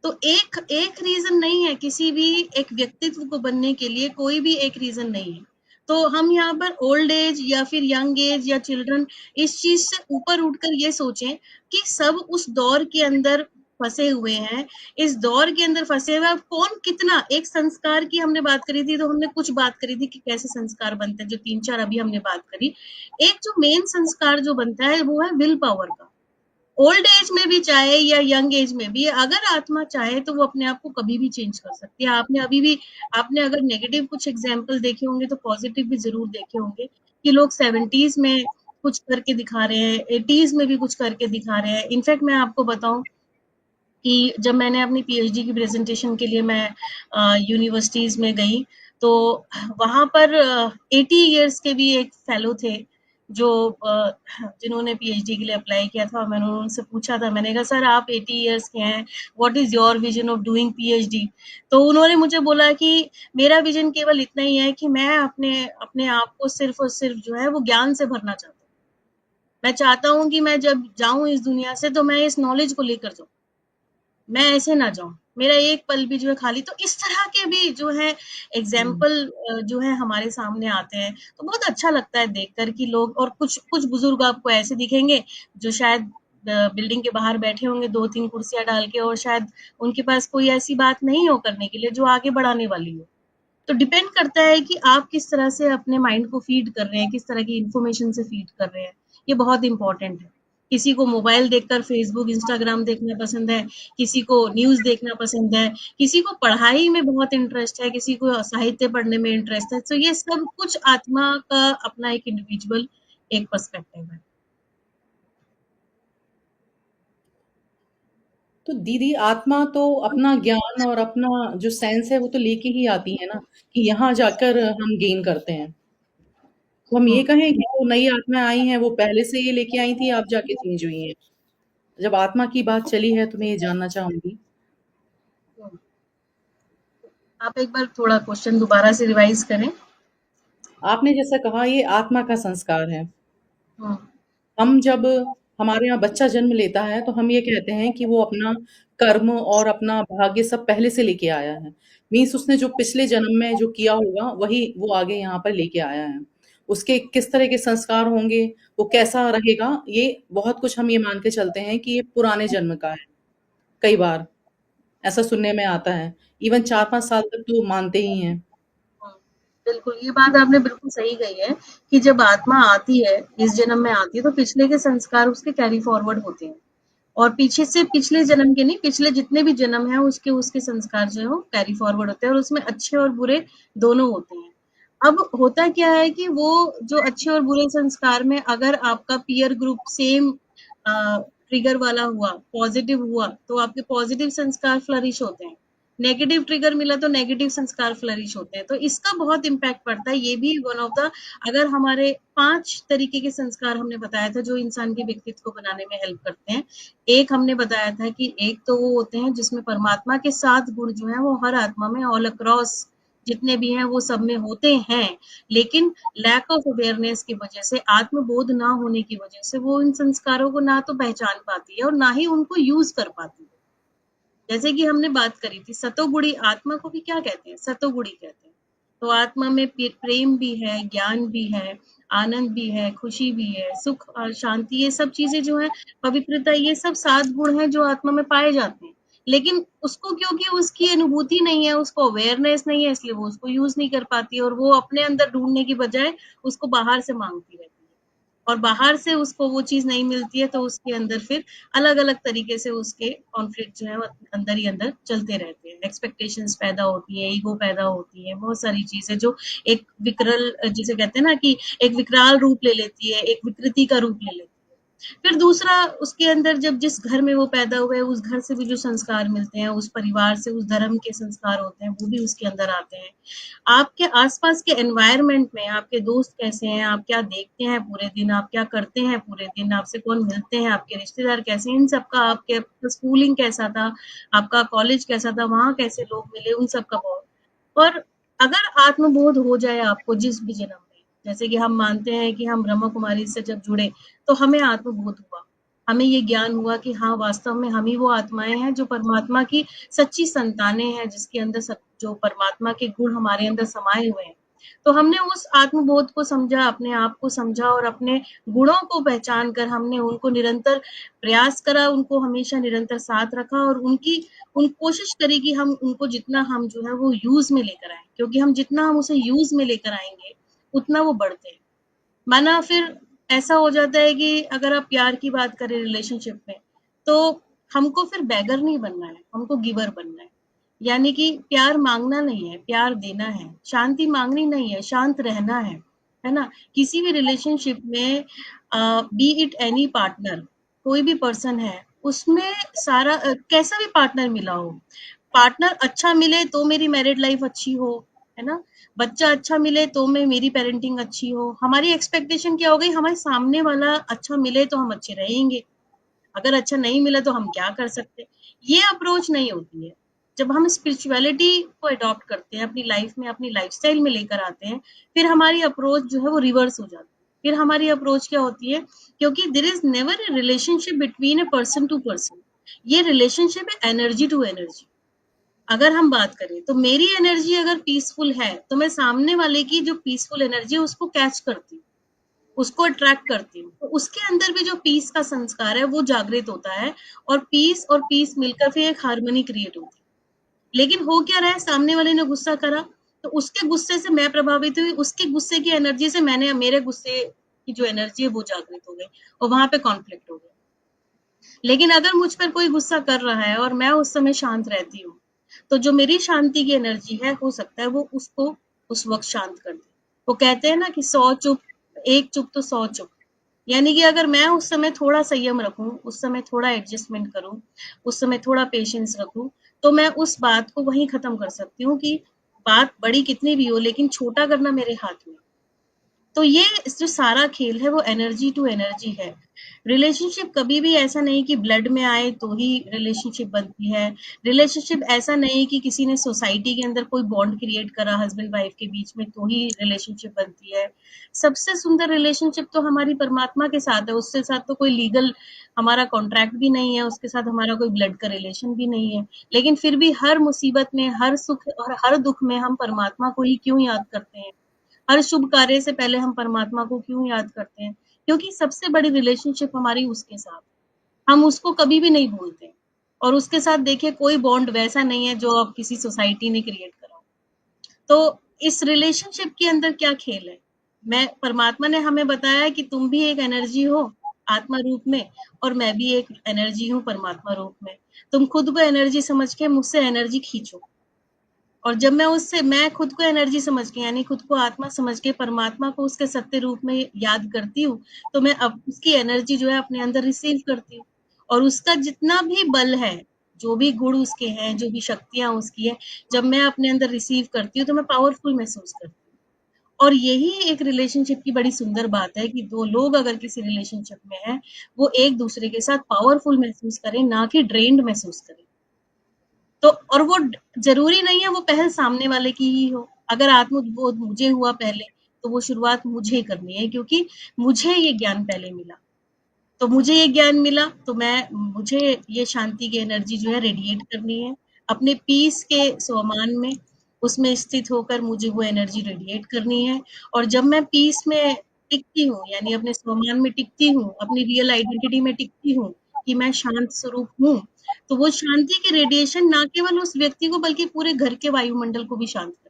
तो एक एक रीजन नहीं है किसी भी एक व्यक्तित्व को बनने के लिए, कोई भी एक रीजन नहीं है। तो हम यहाँ पर ओल्ड एज या फिर यंग एज या चिल्ड्रन, इस चीज से ऊपर उठकर ये सोचें कि सब उस दौर के अंदर फंसे हुए हैं। इस दौर के अंदर फंसे हुए, अब कौन कितना, एक संस्कार की हमने बात करी थी, तो हमने कुछ बात करी थी कि कैसे संस्कार बनते हैं, जो 3-4 अभी हमने बात करी। एक जो मेन संस्कार जो बनता है वो है विल पावर का। ओल्ड एज में भी चाहे या यंग एज में भी, अगर आत्मा चाहे तो वो अपने आप को कभी भी चेंज कर सकती है। आपने अभी भी, आपने अगर नेगेटिव कुछ एग्जाम्पल देखे होंगे तो पॉजिटिव भी जरूर देखे होंगे कि लोग 70s में कुछ करके दिखा रहे हैं, 80s में भी कुछ करके दिखा रहे हैं। इनफैक्ट मैं आपको बताऊं कि जब मैंने अपनी पीएचडी की प्रेजेंटेशन के लिए मैं यूनिवर्सिटीज में गई, तो वहां पर 80 इयर्स के भी एक फेलो थे जो जिन्होंने पीएचडी के लिए अप्लाई किया था। मैंने उनसे पूछा था, मैंने कहा सर आप 80 इयर्स के हैं, what is your vision of doing PhD. तो उन्होंने मुझे बोला कि मेरा विजन केवल इतना ही है कि मैं अपने अपने आप को सिर्फ और सिर्फ जो है वो ज्ञान से भरना चाहता हूँ। मैं चाहता हूँ कि मैं जब जाऊं इस दुनिया से तो मैं इस नॉलेज को लेकर जाऊं, मैं ऐसे ना जाऊं, मेरा एक पल भी जो है खाली। तो इस तरह के भी जो है एग्जाम्पल जो है हमारे सामने आते हैं, तो बहुत अच्छा लगता है देखकर कि लोग, और कुछ कुछ बुजुर्ग आपको ऐसे दिखेंगे जो शायद बिल्डिंग के बाहर बैठे होंगे 2-3 कुर्सियां डाल के, और शायद उनके पास कोई ऐसी बात नहीं हो करने के लिए जो आगे बढ़ाने वाली हो। तो डिपेंड करता है कि आप किस तरह से अपने माइंड को फीड कर रहे हैं, किस तरह की इंफॉर्मेशन से फीड कर रहे हैं, ये बहुत इंपॉर्टेंट है। किसी को मोबाइल देखकर फेसबुक इंस्टाग्राम देखना पसंद है, किसी को न्यूज देखना पसंद है, किसी को पढ़ाई में बहुत इंटरेस्ट है, किसी को साहित्य पढ़ने में इंटरेस्ट है। तो ये सब कुछ आत्मा का अपना एक इंडिविजुअल एक पर्सपेक्टिव है। तो दीदी आत्मा तो अपना ज्ञान और अपना जो सेंस है वो तो लेके ही आती है ना, कि यहाँ जाकर हम गेन करते हैं। तो हम ये हम्म, कहें कि वो नई आत्माएं आई हैं वो पहले से ये लेके आई थी, आप जाके चेंज हुई हैं। जब आत्मा की बात चली है तो मैं ये जानना चाहूंगी। हम्म। आप एक बार थोड़ा क्वेश्चन दोबारा से रिवाइज करें। आपने जैसा कहा ये आत्मा का संस्कार है। हम्म, हम जब हमारे यहाँ बच्चा जन्म लेता है तो हम ये कहते हैं कि वो अपना कर्म और अपना भाग्य सब पहले से लेके आया है। मीन्स उसने जो पिछले जन्म में जो किया होगा वही वो आगे यहाँ पर लेके आया है। उसके किस तरह के संस्कार होंगे, वो कैसा रहेगा, ये बहुत कुछ हम ये मान के चलते हैं कि ये पुराने जन्म का है। कई बार ऐसा सुनने में आता है। इवन 4-5 साल तक तो मानते ही हैं। हम्म। बिल्कुल, ये बात आपने बिल्कुल सही कही है कि जब आत्मा आती है, इस जन्म में आती है, तो पिछले के संस्कार उसके कैरी फॉरवर्ड होते हैं, और पीछे से पिछले जन्म के नहीं, पिछले जितने भी जन्म हैं उसके उसके संस्कार जो है वो कैरी फॉरवर्ड होते हैं, और उसमें अच्छे और बुरे दोनों होते हैं। अब होता क्या है कि वो जो अच्छे और बुरे संस्कार में अगर आपका पीयर ग्रुप सेम ट्रिगर वाला हुआ, पॉजिटिव हुआ, तो आपके पॉजिटिव संस्कार फ्लरिश होते हैं। नेगेटिव ट्रिगर मिला तो नेगेटिव संस्कार फ्लरिश होते हैं। तो इसका बहुत इम्पैक्ट पड़ता है। ये भी वन ऑफ द, अगर हमारे 5 तरीके के संस्कार हमने बताया था जो इंसान के व्यक्तित्व को बनाने में हेल्प करते हैं। एक हमने बताया था कि एक तो वो होते हैं जिसमें परमात्मा के 7 गुण जो है वो हर आत्मा में ऑल अक्रॉस जितने भी हैं वो सब में होते हैं, लेकिन लैक ऑफ अवेयरनेस की वजह से, आत्मबोध ना होने की वजह से वो इन संस्कारों को ना तो पहचान पाती है और ना ही उनको यूज कर पाती है। जैसे कि हमने बात करी थी, सतोगुणी आत्मा को भी क्या कहते हैं? सतोगुणी कहते हैं। तो आत्मा में प्रेम भी है, ज्ञान भी है, आनंद भी है, खुशी भी है, सुख और शांति, ये सब चीजें जो है, पवित्रता, ये सब 7 गुण हैं जो आत्मा में पाए जाते हैं। लेकिन उसको, क्योंकि उसकी अनुभूति नहीं है, उसको अवेयरनेस नहीं है, इसलिए वो उसको यूज नहीं कर पाती, और वो अपने अंदर ढूंढने की बजाय उसको बाहर से मांगती रहती है। और बाहर से उसको वो चीज नहीं मिलती है, तो उसके अंदर फिर अलग अलग तरीके से उसके कॉन्फ्लिक्ट जो है वो अंदर ही अंदर चलते रहते हैं। एक्सपेक्टेशंस पैदा होती है, ईगो पैदा होती है, बहुत सारी चीजें जो एक विकरल, जिसे कहते हैं ना कि एक विकराल रूप ले लेती है, एक विकृति का रूप ले लेती है। फिर दूसरा, उसके अंदर जब जिस घर में वो पैदा हुए, उस घर से भी जो संस्कार मिलते हैं, उस परिवार से, उस धर्म के संस्कार होते हैं, वो भी उसके अंदर आते हैं। आपके आसपास के एनवायरनमेंट में आपके दोस्त कैसे हैं, आप क्या देखते हैं पूरे दिन, आप क्या करते हैं पूरे दिन, आपसे कौन मिलते हैं, आपके रिश्तेदार कैसे हैं, इन सबका, आपके स्कूलिंग कैसा था, आपका कॉलेज कैसा था, वहाँ कैसे लोग मिले, उन सब का बहुत। और अगर आत्मबोध हो जाए आपको जिस भी जन्म में, जैसे कि हम मानते हैं कि हम ब्रह्म कुमारी से जब जुड़े, तो हमें आत्मबोध हुआ, हमें ये ज्ञान हुआ कि हाँ, वास्तव में हम ही वो आत्माएं हैं जो परमात्मा की सच्ची संतानें हैं, जिसके अंदर सब जो परमात्मा के गुण हमारे अंदर समाये हुए हैं। तो हमने उस आत्मबोध को समझा, अपने आप को समझा, और अपने गुणों को पहचान कर हमने उनको निरंतर प्रयास करा, उनको हमेशा निरंतर साथ रखा, और उन कोशिश करी कि हम उनको जितना हम जो है वो यूज में लेकर आए, क्योंकि हम जितना हम उसे यूज में लेकर आएंगे उतना वो बढ़ते हैं। माना फिर ऐसा हो जाता है कि अगर आप प्यार की बात करें रिलेशनशिप में, तो हमको फिर बैगर नहीं बनना है, हमको गिवर बनना है। यानी कि प्यार मांगना नहीं है, प्यार देना है, शांति मांगनी नहीं है, शांत रहना है ना? किसी भी रिलेशनशिप में, बी इट एनी पार्टनर, कोई भी पर्सन है, उसमें सारा, कैसा भी पार्टनर मिला हो, पार्टनर अच्छा मिले तो मेरी मैरिड लाइफ अच्छी हो, है ना? बच्चा अच्छा मिले तो मैं मेरी पेरेंटिंग अच्छी हो। हमारी एक्सपेक्टेशन क्या हो गई, हमारे सामने वाला अच्छा मिले तो हम अच्छे रहेंगे, अगर अच्छा नहीं मिला तो हम क्या कर सकते। ये अप्रोच नहीं होती है। जब हम स्पिरिचुअलिटी को अडॉप्ट करते हैं, अपनी लाइफ में, अपनी लाइफस्टाइल में लेकर आते हैं, फिर हमारी अप्रोच जो है वो रिवर्स हो जाती है। फिर हमारी अप्रोच क्या होती है, क्योंकि there is never a relationship between a person to person, ये रिलेशनशिप है एनर्जी टू एनर्जी। अगर हम बात करें तो मेरी एनर्जी अगर पीसफुल है, तो मैं सामने वाले की जो पीसफुल एनर्जी है उसको कैच करती हूँ, उसको अट्रैक्ट करती हूँ, तो उसके अंदर भी जो पीस का संस्कार है वो जागृत होता है, और पीस मिलकर फिर एक हार्मनी क्रिएट होती है। लेकिन हो क्या रहा है, सामने वाले ने गुस्सा करा, तो उसके गुस्से से मैं प्रभावित हुई, उसके गुस्से की एनर्जी से मैंने, मेरे गुस्से की जो एनर्जी है वो जागृत हो गई, और वहां पे कॉन्फ्लिक्ट हो गया। लेकिन अगर मुझ पर कोई गुस्सा कर रहा है और मैं उस समय शांत रहती हूँ, तो जो मेरी शांति की एनर्जी है, हो सकता है वो उसको उस वक्त शांत कर दे। वो कहते हैं ना कि 100 चुप, एक चुप तो 100 चुप। यानी कि अगर मैं उस समय थोड़ा संयम रखूं, उस समय थोड़ा एडजस्टमेंट करूं, उस समय थोड़ा पेशेंस रखूं, तो मैं उस बात को वहीं खत्म कर सकती हूँ कि बात बड़ी कितनी भी हो, लेकिन छोटा करना मेरे हाथ में। तो ये जो सारा खेल है वो एनर्जी टू एनर्जी है। रिलेशनशिप कभी भी ऐसा नहीं कि ब्लड में आए तो ही रिलेशनशिप बनती है। रिलेशनशिप ऐसा नहीं कि किसी ने सोसाइटी के अंदर कोई बॉन्ड क्रिएट करा हस्बैंड वाइफ के बीच में तो ही रिलेशनशिप बनती है। सबसे सुंदर रिलेशनशिप तो हमारी परमात्मा के साथ है, उसके साथ तो कोई लीगल हमारा कॉन्ट्रैक्ट भी नहीं है, उसके साथ हमारा कोई ब्लड का रिलेशन भी नहीं है। लेकिन फिर भी हर मुसीबत में, हर सुख और हर दुख में हम परमात्मा को ही क्यों याद करते हैं? हर शुभ कार्य से पहले हम परमात्मा को क्यों याद करते हैं? क्योंकि सबसे बड़ी रिलेशनशिप हमारी उसके साथ, हम उसको कभी भी नहीं भूलते। और उसके साथ देखिए कोई बॉन्ड वैसा नहीं है जो अब किसी सोसाइटी ने क्रिएट करा हो। तो इस रिलेशनशिप के अंदर क्या खेल है? मैं, परमात्मा ने हमें बताया है कि तुम भी एक एनर्जी हो आत्मा रूप में, और मैं भी एक एनर्जी हूँ परमात्मा रूप में। तुम खुद को एनर्जी समझ के मुझसे एनर्जी खींचो, और जब मैं खुद को एनर्जी समझ के, यानी खुद को आत्मा समझ के परमात्मा को उसके सत्य रूप में याद करती हूँ, तो मैं अब उसकी एनर्जी जो है अपने अंदर रिसीव करती हूँ, और उसका जितना भी बल है, जो भी गुण उसके हैं, जो भी शक्तियां उसकी है, जब मैं अपने अंदर रिसीव करती हूँ तो मैं पावरफुल महसूस करती हूँ। और यही एक रिलेशनशिप की बड़ी सुंदर बात है कि दो लोग अगर किसी रिलेशनशिप में हैं, वो एक दूसरे के साथ पावरफुल महसूस करें, ना कि ड्रेन्ड महसूस करें। तो और वो जरूरी नहीं है वो पहल सामने वाले की ही हो। अगर आत्मबोध मुझे हुआ पहले, तो वो शुरुआत मुझे करनी है, क्योंकि मुझे ये ज्ञान पहले मिला। तो मुझे ये ज्ञान मिला, तो मुझे ये शांति की एनर्जी जो है रेडिएट करनी है, अपने पीस के स्वमान में, उसमें स्थित होकर मुझे वो एनर्जी रेडिएट करनी है। और जब मैं पीस में टिकती हूँ, यानी अपने स्वमान में टिकती हूँ, अपनी रियल आइडेंटिटी में टिकती हूँ कि मैं शांत स्वरूप हूँ, तो वो शांति के रेडिएशन ना केवल उस व्यक्ति को बल्कि पूरे घर के वायुमंडल को भी शांत करते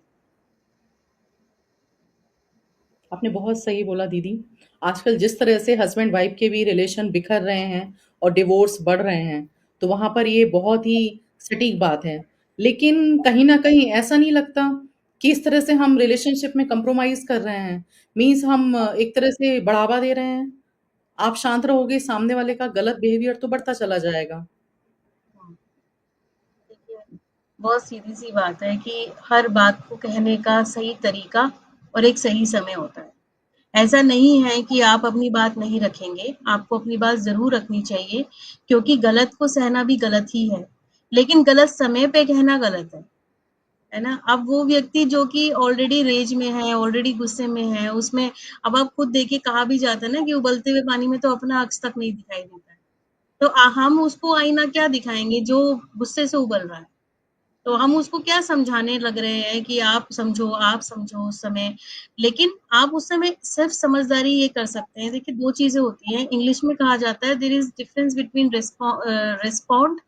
आपने बहुत सही बोला दीदी। आजकल जिस तरह से हस्बैंड वाइफ के भी रिलेशन बिखर रहे हैं और डिवोर्स बढ़ रहे हैं, तो वहाँ पर ये बहुत ही सटीक बात है। लेकिन कहीं न कहीं ऐसा नहीं लगता कि इस तरह से हम रिलेशनशिप में कंप्रोमाइज़ कर रहे हैं? मीन्स हम एक तरह से बढ़ावा दे रहे हैं। आप शांत रहोगे, सामने वाले का गलत बिहेवियर तो बढ़ता चला जाएगा। हैं। देखिए, बहुत सीधी-सी बात है कि हर बात को कहने का सही तरीका और एक सही समय होता है। ऐसा नहीं है कि आप अपनी बात नहीं रखेंगे, आपको अपनी बात ज़रूर रखनी चाहिए, क्योंकि गलत को सहना भी गलत ही है, लेकिन गलत समय पे कहना गलत है ना? अब वो व्यक्ति जो कि ऑलरेडी रेज में है, ऑलरेडी गुस्से में है, उसमें अब आप खुद देखिए, कहा भी जाता है ना कि उबलते हुए पानी में तो अपना अक्स तक नहीं दिखाई देता है। तो हम उसको आईना क्या दिखाएँगे जो गुस्से से उबल रहा है। तो हम उसको क्या समझाने लग रहे हैं कि आप समझो उस समय। लेकिन आप उस समय सिर्फ समझदारी ये कर सकते हैं। देखिए, 2 चीज़ें होती हैं, इंग्लिश में कहा जाता है there is difference between respond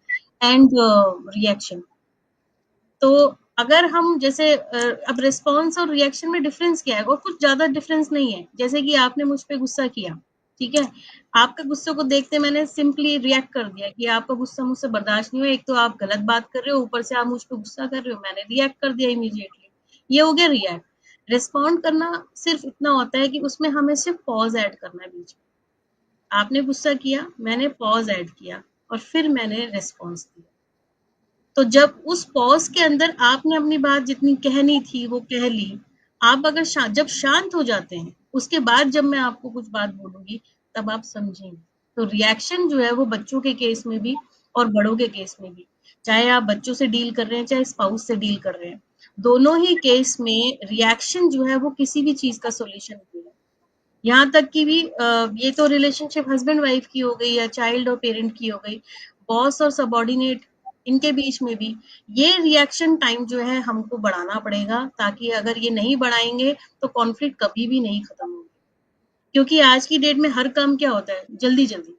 and reaction. तो अगर हम जैसे अब रिस्पॉन्स और रिएक्शन में डिफरेंस क्या है? और कुछ ज़्यादा डिफरेंस नहीं है। जैसे कि आपने मुझ पे गुस्सा किया, ठीक है? आपके गुस्से को देखते मैंने सिंपली रिएक्ट कर दिया कि आपका गुस्सा मुझसे बर्दाश्त नहीं हुआ। एक तो आप गलत बात कर रहे हो, ऊपर से आप मुझ पे गुस्सा कर रहे हो, मैंने रिएक्ट कर दिया इमीडिएटली। ये हो गया रिएक्ट। रिस्पॉन्ड करना सिर्फ इतना होता है कि उसमें हमें सिर्फ पॉज़ ऐड करना है बीच में। आपने गुस्सा किया, मैंने पॉज़ ऐड किया और फिर मैंने रिस्पॉन्स दिया। तो जब उस पॉज के अंदर आपने अपनी बात जितनी कहनी थी वो कह ली, आप अगर जब शांत हो जाते हैं, उसके बाद जब मैं आपको कुछ बात बोलूंगी, तब आप समझेंगे। तो रिएक्शन जो है वो बच्चों के केस में भी और बड़ों के केस में भी, चाहे आप बच्चों से डील कर रहे हैं चाहे स्पाउस से डील कर रहे हैं, दोनों ही केस में रिएक्शन जो है वो किसी भी चीज का सोल्यूशन नहीं है। यहाँ तक कि भी ये तो रिलेशनशिप हस्बैंड वाइफ की हो गई या चाइल्ड और पेरेंट की हो गई, बॉस और सबॉर्डिनेट, इनके बीच में भी ये रिएक्शन टाइम जो है हमको बढ़ाना पड़ेगा, ताकि अगर ये नहीं बढ़ाएंगे तो कॉन्फ्लिक्ट कभी भी नहीं खत्म होगी। क्योंकि आज की डेट में हर काम क्या होता है, जल्दी जल्दी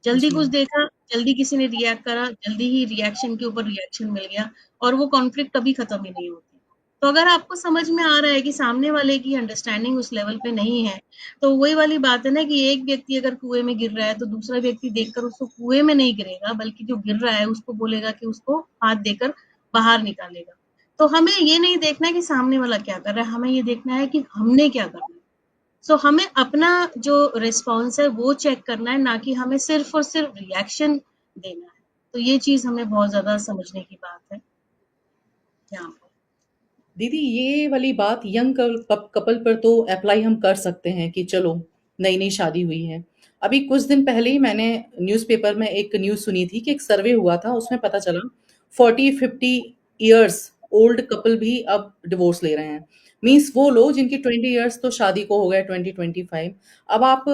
जल्दी जी। कुछ देखा, जल्दी किसी ने रिएक्ट करा, जल्दी ही रिएक्शन के ऊपर रिएक्शन मिल गया और वो कॉन्फ्लिक्ट कभी खत्म ही नहीं होती। तो अगर आपको समझ में आ रहा है कि सामने वाले की अंडरस्टैंडिंग उस लेवल पे नहीं है, तो वही वाली बात है ना कि एक व्यक्ति अगर कुएँ में गिर रहा है, तो दूसरा व्यक्ति देखकर उसको कुएँ में नहीं गिरेगा, बल्कि जो गिर रहा है उसको बोलेगा कि उसको हाथ देकर बाहर निकालेगा। तो हमें ये नहीं देखना है कि सामने वाला क्या कर रहा है, हमें ये देखना है कि हमने क्या करना है। सो हमें अपना जो रिस्पॉन्स है वो चेक करना है, ना कि हमें सिर्फ और सिर्फ रिएक्शन देना है। तो ये चीज हमें बहुत ज्यादा समझने की बात है यहाँ पर। दीदी ये वाली बात यंग कपल पर तो अप्लाई हम कर सकते हैं कि चलो नई नई शादी हुई है। अभी कुछ दिन पहले ही मैंने न्यूज़पेपर में एक न्यूज़ सुनी थी कि एक सर्वे हुआ था, उसमें पता चला 40-50 इयर्स ओल्ड कपल भी अब डिवोर्स ले रहे हैं। मीन्स वो लोग जिनकी 20 इयर्स तो शादी को हो गए, 20-25। अब आप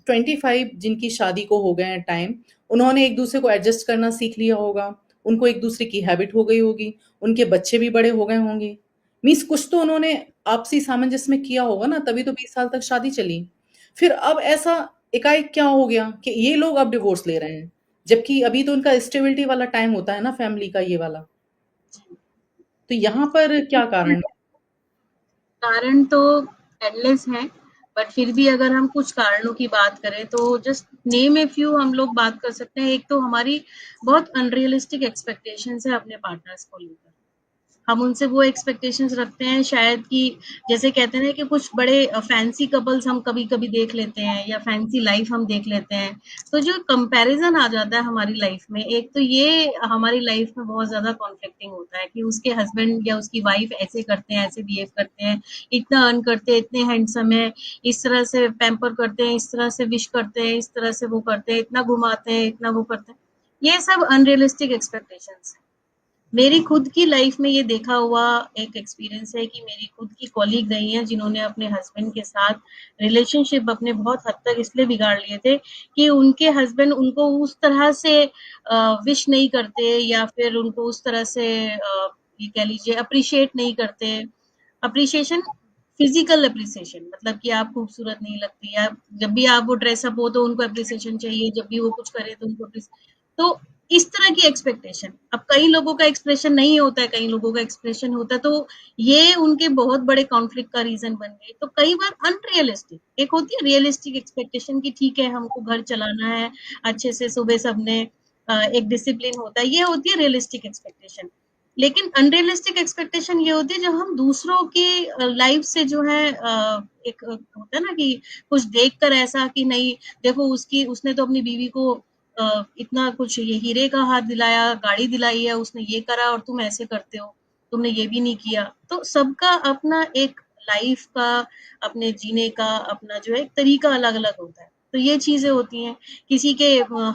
25 जिनकी शादी को हो गए हैं टाइम, उन्होंने एक दूसरे को एडजस्ट करना सीख लिया होगा, उनको एक दूसरे की हैबिट हो गई होगी, उनके बच्चे भी बड़े हो गए होंगे। मीन्स कुछ तो उन्होंने आपसी सामंजस्य में किया होगा ना, तभी तो 20 साल तक शादी चली। फिर अब ऐसा एकाएक क्या हो गया कि ये लोग अब डिवोर्स ले रहे हैं, जबकि अभी तो उनका स्टेबिलिटी वाला टाइम होता है ना फैमिली का ये वाला। तो यहाँ पर क्या कारण है? कारण तो एंडलेस है, बट फिर भी अगर हम कुछ कारणों की बात करें तो जस्ट नेम ए फ्यू हम लोग बात कर सकते हैं। एक तो हमारी बहुत अनरियलिस्टिक एक्सपेक्टेशंस है अपने पार्टनर्स को लेकर। हम उनसे वो एक्सपेक्टेशंस रखते हैं शायद कि, जैसे कहते हैं ना कि कुछ बड़े फैंसी कपल्स हम कभी-कभी देख लेते हैं या फैंसी लाइफ हम देख लेते हैं। तो जो कंपैरिज़न आ जाता है हमारी लाइफ में, एक तो ये हमारी लाइफ में बहुत ज़्यादा कॉन्फ्लिक्टिंग होता है कि उसके हस्बैंड या उसकी वाइफ ऐसे करते हैं, ऐसे बिहेव करते हैं, इतना अर्न करते हैं, इतने हैंडसम है, इस तरह से पैम्पर करते हैं, इस तरह से विश करते हैं, इस तरह से वो करते हैं, इतना घुमाते हैं, इतना वो करते हैं। ये सब अनरियलिस्टिक एक्सपेक्टेशंस हैं। मेरी खुद की लाइफ में ये देखा हुआ एक एक्सपीरियंस है कि मेरी खुद की कॉलीग रही हैं जिन्होंने अपने हस्बैंड के साथ रिलेशनशिप अपने बहुत हद तक इसलिए बिगाड़ लिए थे कि उनके हस्बैंड उनको उस तरह से विश नहीं करते, या फिर उनको उस तरह से ये कह लीजिए अप्रिशिएट नहीं करते। अप्रिशिएशन, फिजिकल अप्रिसिएशन, मतलब कि आप खूबसूरत नहीं लगती, या जब भी आप वो ड्रेसअप हो तो उनको अप्रिसिएशन चाहिए, जब भी वो कुछ करे तो उनको तो इस तरह की एक्सपेक्टेशन। अब कई लोगों का एक्सप्रेशन नहीं होता है, कई लोगों का एक्सप्रेशन होता है, तो ये उनके बहुत बड़े कॉन्फ्लिक्ट का रीजन बन गई। तो कई बार अनरियलिस्टिक, एक होती है रियलिस्टिक एक्सपेक्टेशन कि ठीक है हमको घर चलाना है अच्छे से, सुबह सबने एक डिसिप्लिन होता है, ये होती है रियलिस्टिक एक्सपेक्टेशन। लेकिन अनरियलिस्टिक एक्सपेक्टेशन ये होती है जब हम दूसरों की लाइफ से जो है एक होता है ना कि कुछ देखकर ऐसा कि नहीं, देखो उसकी उसने तो अपनी बीवी को इतना कुछ ये हीरे का हाथ दिलाया, गाड़ी दिलाई है, उसने ये करा और तुम ऐसे करते हो, तुमने ये भी नहीं किया। तो सबका अपना एक लाइफ का, अपने जीने का अपना जो है तरीका अलग अलग होता है। तो ये चीजें होती हैं। किसी के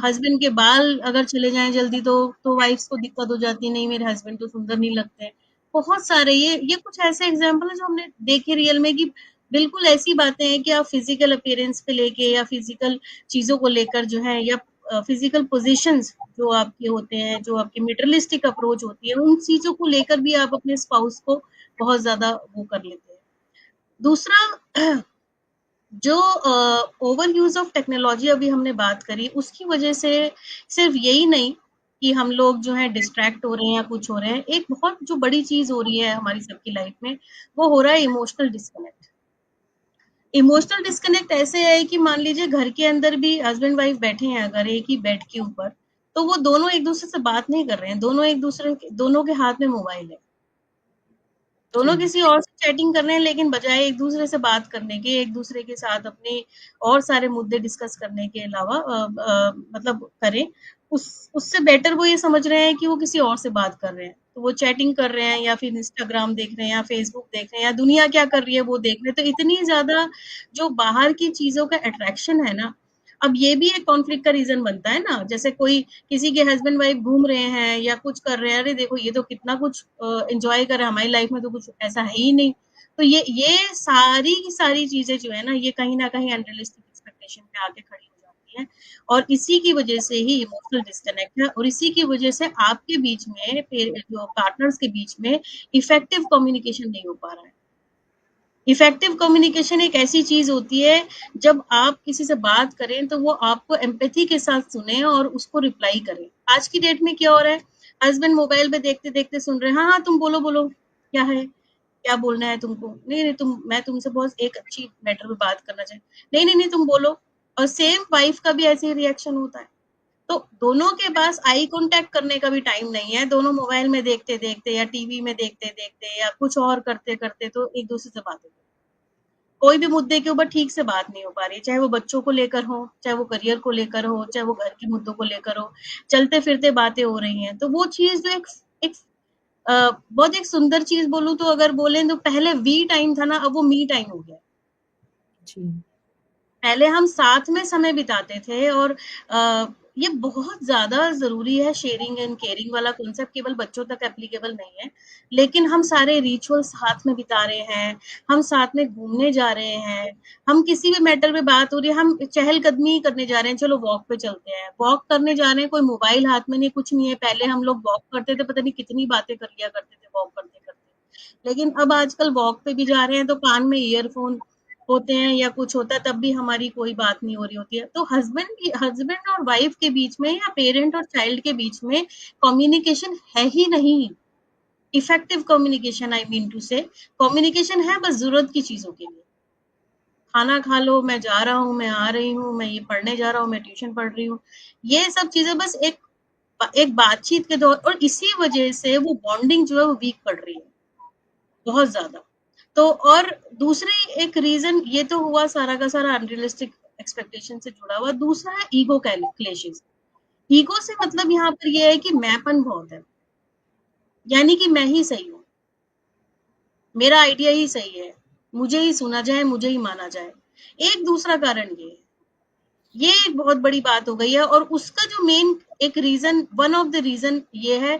हस्बैंड के बाल अगर चले जाएं जल्दी तो वाइफ्स को दिक्कत हो जाती है, नहीं मेरे हस्बैंड तो सुंदर नहीं लगते हैं। बहुत सारे ये कुछ ऐसे एग्जाम्पल है जो हमने देखे रियल में, कि बिल्कुल ऐसी बातें हैं कि आप फिजिकल अपीयरेंस पे लेके या फिजिकल चीजों को लेकर जो है, या फिजिकल पोजीशंस जो आपके होते हैं, जो आपकी मटेरियलिस्टिक अप्रोच होती है, उन चीजों को लेकर भी आप अपने स्पाउस को बहुत ज्यादा वो कर लेते हैं। दूसरा, जो ओवर यूज ऑफ टेक्नोलॉजी अभी हमने बात करी, उसकी वजह से सिर्फ यही नहीं कि हम लोग जो है डिस्ट्रैक्ट हो रहे हैं या कुछ हो रहे हैं, एक बहुत जो बड़ी चीज हो रही है हमारी सबकी लाइफ में, वो हो रहा है इमोशनल डिस्कनेक्ट। इमोशनल डिस्कनेक्ट ऐसे है कि मान लीजिए घर के अंदर भी हस्बैंड वाइफ बैठे हैं अगर एक ही बेड के ऊपर, तो वो दोनों एक दूसरे से बात नहीं कर रहे हैं, दोनों के हाथ में मोबाइल है, दोनों जी, किसी और से चैटिंग कर रहे हैं, लेकिन बजाय एक दूसरे से बात करने के, एक दूसरे के साथ अपने और सारे मुद्दे डिस्कस करने के अलावा मतलब करें, उससे बेटर वो ये समझ रहे हैं कि वो किसी और से बात कर रहे हैं, तो वो चैटिंग कर रहे हैं या फिर इंस्टाग्राम देख रहे हैं या फेसबुक देख रहे हैं या दुनिया क्या कर रही है वो देख रहे हैं। तो इतनी ज्यादा जो बाहर की चीजों का अट्रैक्शन है ना, अब ये भी एक कॉन्फ्लिक्ट का रीजन बनता है ना। जैसे कोई किसी के हस्बैंड वाइफ घूम रहे हैं या कुछ कर रहे हैं, अरे देखो ये तो कितना कुछ एंजॉय कर रहा है, हमारी लाइफ में तो कुछ ऐसा है ही नहीं। तो ये सारी की सारी चीजें जो है ना कहीं अनरियलिस्टिक एक्सपेक्टेशन पे आके खड़ी हो जाती हैं, और इसी की वजह से ही इमोशनल डिस्कनेक्ट है, और इसी की वजह से आपके बीच में जो पार्टनर्स के बीच में इफेक्टिव कम्युनिकेशन नहीं हो पा रहा है। इफेक्टिव कम्युनिकेशन एक ऐसी चीज होती है, जब आप किसी से बात करें तो वो आपको एम्पैथी के साथ सुने और उसको रिप्लाई करें। आज की डेट में क्या हो रहा है, हस्बैंड मोबाइल पे देखते देखते सुन रहे हैं, हाँ हाँ तुम बोलो बोलो, क्या है, क्या बोलना है तुमको, नहीं नहीं तुम, मैं तुमसे बहुत एक अच्छी मैटर पे बात करना चाहती, नहीं नहीं नहीं तुम बोलो। और सेम वाइफ का भी ऐसे ही रिएक्शन होता है। तो दोनों के पास आई कांटेक्ट करने का भी टाइम नहीं है, दोनों मोबाइल में देखते देखते या टीवी में देखते देखते या कुछ और करते करते तो एक दूसरे से बातें, कोई भी मुद्दे के ऊपर ठीक से बात नहीं हो पा रही, चाहे वो बच्चों को लेकर हो, चाहे वो करियर को लेकर हो, चाहे वो घर के मुद्दों को लेकर हो, चलते फिरते बातें हो रही हैं। तो वो चीज जो एक बहुत एक सुंदर चीज बोलूं तो, अगर बोले तो पहले वी टाइम था ना, अब वो मी टाइम हो गया। जी, पहले हम साथ में समय बिताते थे, और ये बहुत ज्यादा जरूरी है। शेयरिंग एंड केयरिंग वाला कॉन्सेप्ट केवल बच्चों तक एप्लीकेबल नहीं है, लेकिन हम सारे रिचुअल साथ में बिता रहे हैं, हम साथ में घूमने जा रहे हैं, हम किसी भी मैटर पे बात हो रही है, हम चहलकदमी करने जा रहे हैं, चलो वॉक पे चलते हैं, वॉक करने जा रहे हैं, कोई मोबाइल हाथ में नहीं, कुछ नहीं है। पहले हम लोग वॉक करते थे, पता नहीं कितनी बातें कर लिया करते थे वॉक करते करते, लेकिन अब आजकल वॉक पे भी जा रहे हैं तो कान में ईयरफोन होते हैं या कुछ होता है, तब भी हमारी कोई बात नहीं हो रही होती है। तो हस्बैंड और वाइफ के बीच में या पेरेंट और चाइल्ड के बीच में कम्युनिकेशन है ही नहीं। Effective communication, I mean to say, communication है बस जरूरत की चीजों के लिए। खाना खा लो, मैं जा रहा हूँ, मैं आ रही हूँ, मैं ये पढ़ने जा रहा हूँ, मैं ट्यूशन पढ़ रही हूँ, ये सब चीजें बस एक बातचीत के दौर, और इसी वजह से वो बॉन्डिंग जो है वो वीक पड़ रही है बहुत ज्यादा। तो और दूसरी एक रीजन ये तो हुआ सारा का सारा अनरियलिस्टिक एक्सपेक्टेशन से जुड़ा हुआ। दूसरा है ईगो क्लेशेस। ईगो से मतलब यहाँ पर ये है कि मैंपन बहुत है, यानी कि मैं ही सही हूँ, मेरा आइडिया ही सही है, मुझे ही सुना जाए, मुझे ही माना जाए। एक दूसरा कारण ये एक बहुत बड़ी बात हो गई है, और उसका जो मेन एक reason, one of the reason ये है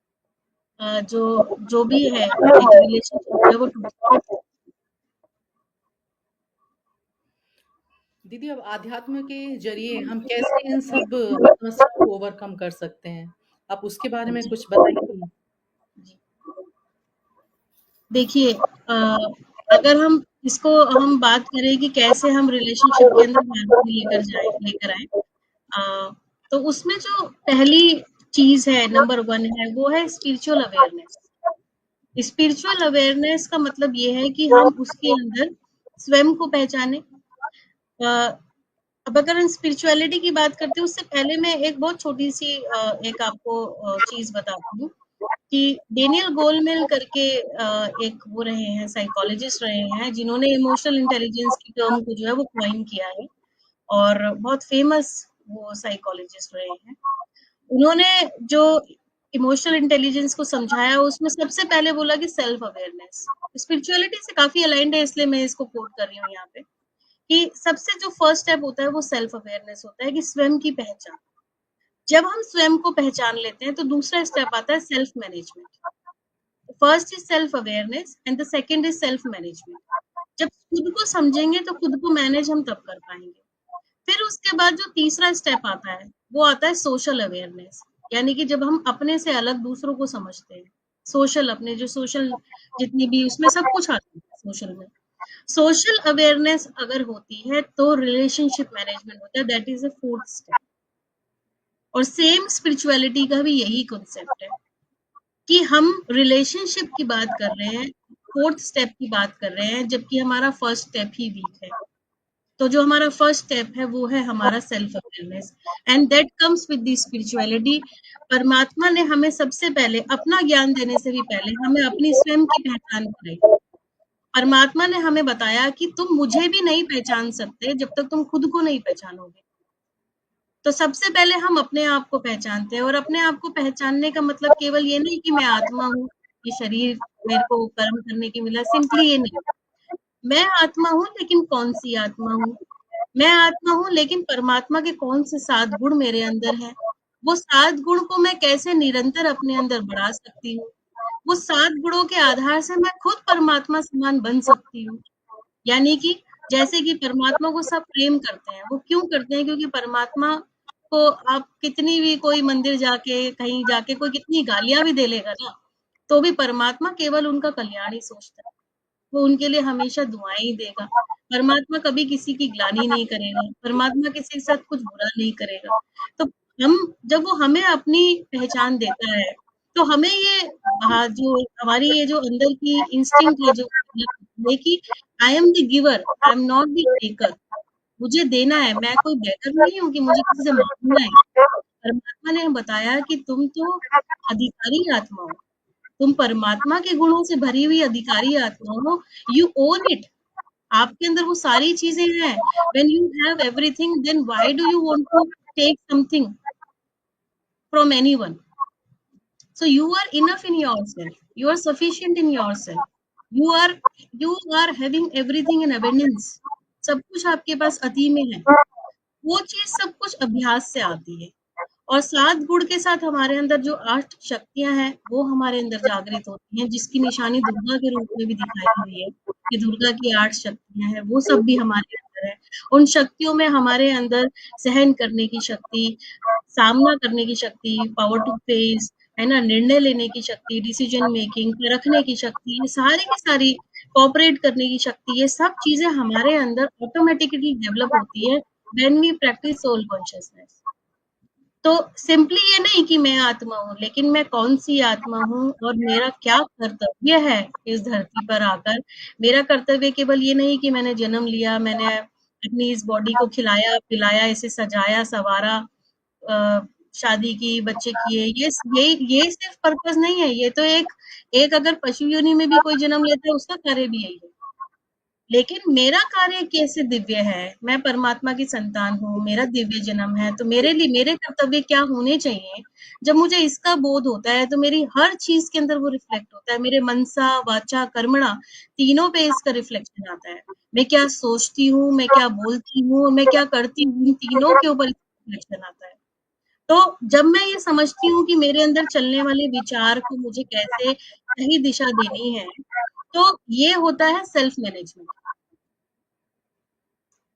जो जो भी है एक रिलेशनशिप जो है वो टूटता है। दीदी, अब आध्यात्म के ज़रिए हम कैसे इन सब समस्याओं को ओवरकम कर सकते हैं? आप उसके बारे में जी, कुछ बताएँगी? जी। देखिए अगर हम बात करें कि कैसे हम रिलेशनशिप के अंदर हार्मनी लेकर आए, अ, तो उसमें जो पहली चीज़ है, नंबर 1 है, वो है स्पिरिचुअल अवेयरनेस। स्पिरिचुअल अवेयरनेस का मतलब ये है कि हम उसके अंदर स्वयं को पहचानें। अ, अब अगर हम स्पिरिचुअलिटी की बात करते हैं, उससे पहले मैं एक बहुत छोटी-सी एक आपको चीज़ बताती हूँ कि डेनियल गोलमेल करके एक वो रहे हैं, साइकोलॉजिस्ट रहे हैं, जिन्होंने इमोशनल इंटेलिजेंस की टर्म को जो है वो कॉइन किया है और बहुत फेमस वो साइकोलॉजिस्ट रहे हैं। उन्होंने जो इमोशनल इंटेलिजेंस को समझाया, उसमें सबसे पहले बोला कि सेल्फ अवेयरनेस। स्पिरिचुअलिटी से काफ़ी अलाइन्ड है, इसलिए मैं इसको कोट कर रही हूँ यहाँ पे, कि सबसे जो फर्स्ट स्टेप होता है, वो सेल्फ अवेयरनेस होता है कि स्वयं की पहचान। जब हम स्वयं को पहचान लेते हैं, तो दूसरा स्टेप आता है self management. First is self awareness and the second is self management. जब खुद को समझेंगे तो खुद को मैनेज हम तब कर पाएंगे। फिर उसके बाद जो तीसरा स्टेप आता है, वो आता है सोशल अवेयरनेस, यानी कि जब हम अपने से अलग दूसरों को समझते हैं। सोशल, अपने जो सोशल जितनी भी उसमें सब कुछ आता है सोशल में। सोशल अवेयरनेस अगर होती है तो रिलेशनशिप मैनेजमेंट होता है, that is a fourth step. और सेम स्पिरिचुअलिटी का भी यही कॉन्सेप्ट है कि हम रिलेशनशिप की बात कर रहे हैं, फोर्थ स्टेप की बात कर रहे हैं, जबकि हमारा फर्स्ट स्टेप ही वीक है। तो जो हमारा फर्स्ट स्टेप है वो है हमारा self awareness, and that comes with the spirituality. परमात्मा ने हमें सबसे पहले अपना ज्ञान देने से भी पहले हमें अपनी स्वयं की पहचान कराई। परमात्मा ने हमें बताया कि तुम मुझे भी नहीं पहचान सकते जब तक तुम खुद को नहीं पहचानोगे। तो सबसे पहले हम अपने आप को पहचानते हैं, और अपने आप को पहचानने का मतलब केवल ये नहीं कि मैं आत्मा हूँ, ये शरीर मेरे को कर्म करने की मिला, सिंपली ये नहीं। मैं आत्मा हूँ, लेकिन कौन सी आत्मा हूँ? मैं आत्मा हूँ, लेकिन परमात्मा के कौन से 7 गुण मेरे अंदर हैं? वो 7 गुण को मैं कैसे निरंतर अपने अंदर बढ़ा सकती हूँ? वो 7 गुणों के आधार से मैं खुद परमात्मा समान बन सकती हूँ। यानी कि जैसे कि परमात्मा को सब प्रेम करते हैं, वो क्यों करते हैं? क्योंकि परमात्मा को आप कितनी भी कोई मंदिर जाके, कहीं जाके कोई कितनी गालियाँ भी दे लेगा ना, तो भी परमात्मा केवल उनका कल्याण ही सोचता है। वो उनके लिए हमेशा दुआएँ ही देगा। परमात्मा कभी किसी की ग्लानि नहीं करेगा, परमात्मा किसी के साथ कुछ बुरा नहीं करेगा। तो हम जब वो हमें अपनी पहचान देता है, तो हमें ये जो हमारी ये जो अंदर की इंस्टिंक्ट है जो है कि I am the giver, I am not the taker. मुझे देना है, मैं कोई बेगर नहीं हूँ कि मुझे किसी से माँगना है। परमात्मा ने बताया कि तुम तो अधिकारी आत्मा हो। तुम परमात्मा के गुणों से भरी हुई अधिकारी आत्मा हो, यू ओन इट। आपके अंदर वो सारी चीजें हैं। When you have everything, then why do you want to take something from anyone? So you are enough in yourself. You are sufficient in yourself. You are you are having everything in abundance. सब कुछ आपके पास अति में है। वो चीज सब कुछ अभ्यास से आती है। और 7 गुण के साथ हमारे अंदर जो 8 शक्तियाँ हैं, वो हमारे अंदर जागृत होती हैं, जिसकी निशानी दुर्गा के रूप में भी दिखाई हुई है, कि दुर्गा की 8 शक्तियाँ हैं, वो सब भी हमारे अंदर है। उन शक्तियों में हमारे अंदर सहन करने की शक्ति, सामना करने की शक्ति, पावर टू फेस, है ना? निर्णय लेने की शक्ति, डिसीजन मेकिंग, परखने की शक्ति, ये सारी की सारी कोऑपरेट करने की शक्ति, ये सब चीज़ें हमारे अंदर ऑटोमैटिकली डेवलप होती है when we practice soul consciousness. तो सिंपली ये नहीं कि मैं आत्मा हूँ, लेकिन मैं कौन-सी आत्मा हूँ और मेरा क्या कर्तव्य है इस धरती पर आकर। मेरा कर्तव्य केवल ये नहीं कि मैंने जन्म लिया, मैंने अपनी इस बॉडी को खिलाया-पिलाया, इसे सजाया-संवारा, अ, शादी की, बच्चे किए, ये सिर्फ पर्पज़ नहीं है। ये तो एक एक अगर पशु योनि में भी कोई जन्म लेता है, उसका कार्य भी यही है। लेकिन मेरा कार्य कैसे दिव्य है? मैं परमात्मा की संतान हूँ, मेरा दिव्य जन्म है, तो मेरे लिए मेरे कर्तव्य क्या होने चाहिए? जब मुझे इसका बोध होता है, तो मेरी हर चीज़ के अंदर वो रिफ्लेक्ट होता है। मेरे मनसा, वाचा, कर्मणा, तीनों पे इसका रिफ्लेक्शन आता है। मैं क्या सोचती हूँ, मैं क्या बोलती हूँ, मैं क्या करती हूँ, इन तीनों के ऊपर रिफ्लेक्शन आता है। तो जब मैं ये समझती हूँ कि मेरे अंदर चलने वाले विचार को मुझे कैसे सही दिशा देनी है, तो ये होता है सेल्फ मैनेजमेंट।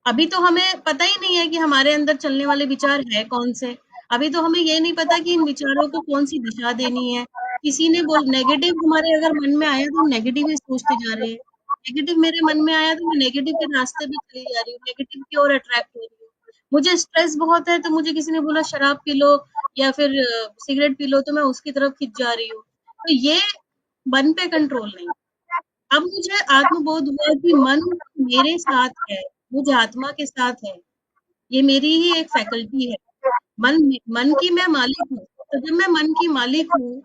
अभी तो हमें पता ही नहीं है कि हमारे अंदर चलने वाले विचार है कौन से। अभी तो हमें ये नहीं पता कि इन विचारों को कौन-सी दिशा देनी है। किसी ने बोल नेगेटिव हमारे अगर मन में आया तो हम नेगेटिव ही सोचते जा रहे हैं। नेगेटिव मेरे मन में आया तो मैं नेगेटिव के रास्ते पे चली जा रही हूँ, नेगेटिव की ओर अट्रैक्ट हो रही हूँ। मुझे स्ट्रेस बहुत है तो मुझे किसी ने बोला शराब पी लो या फिर सिगरेट पी लो तो मैं उसकी तरफ खिंच जा रही हूँ। तो ये मन पे कंट्रोल नहीं। अब मुझे आत्मबोध हुआ कि मन मेरे साथ है, मुझ आत्मा के साथ है। ये मेरी ही एक फैकल्टी है। मन मन की मैं मालिक हूँ। तो जब मैं मन की मालिक हूँ,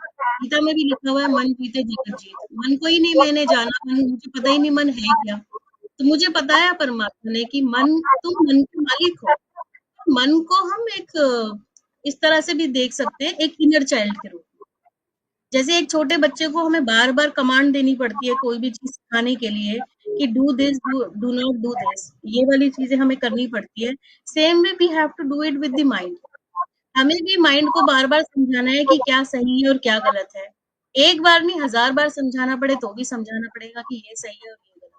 गीता में भी लिखा हुआ है मन जीते जगत जीत। मन को ही नहीं मैंने जाना, मन मुझे पता ही नहीं मन है क्या। तो मुझे पता है परमात्मा ने कि मन तुम मन के मालिक हो। मन को हम एक इस तरह से भी देख सकते हैं, एक इनर चाइल्ड के रूप में। जैसे एक छोटे बच्चे को हमें बार-बार कमांड देनी पड़ती है कोई भी चीज़ सिखाने के लिए कि do this, do not do this. ये वाली चीज़ें हमें करनी पड़ती है। Same way we have to do it with the mind. हमें भी माइंड को बार-बार समझाना है कि क्या सही है और क्या गलत है। एक बार नहीं 1000 बार समझाना पड़े तो भी समझाना पड़ेगा कि ये सही है और ये गलत है।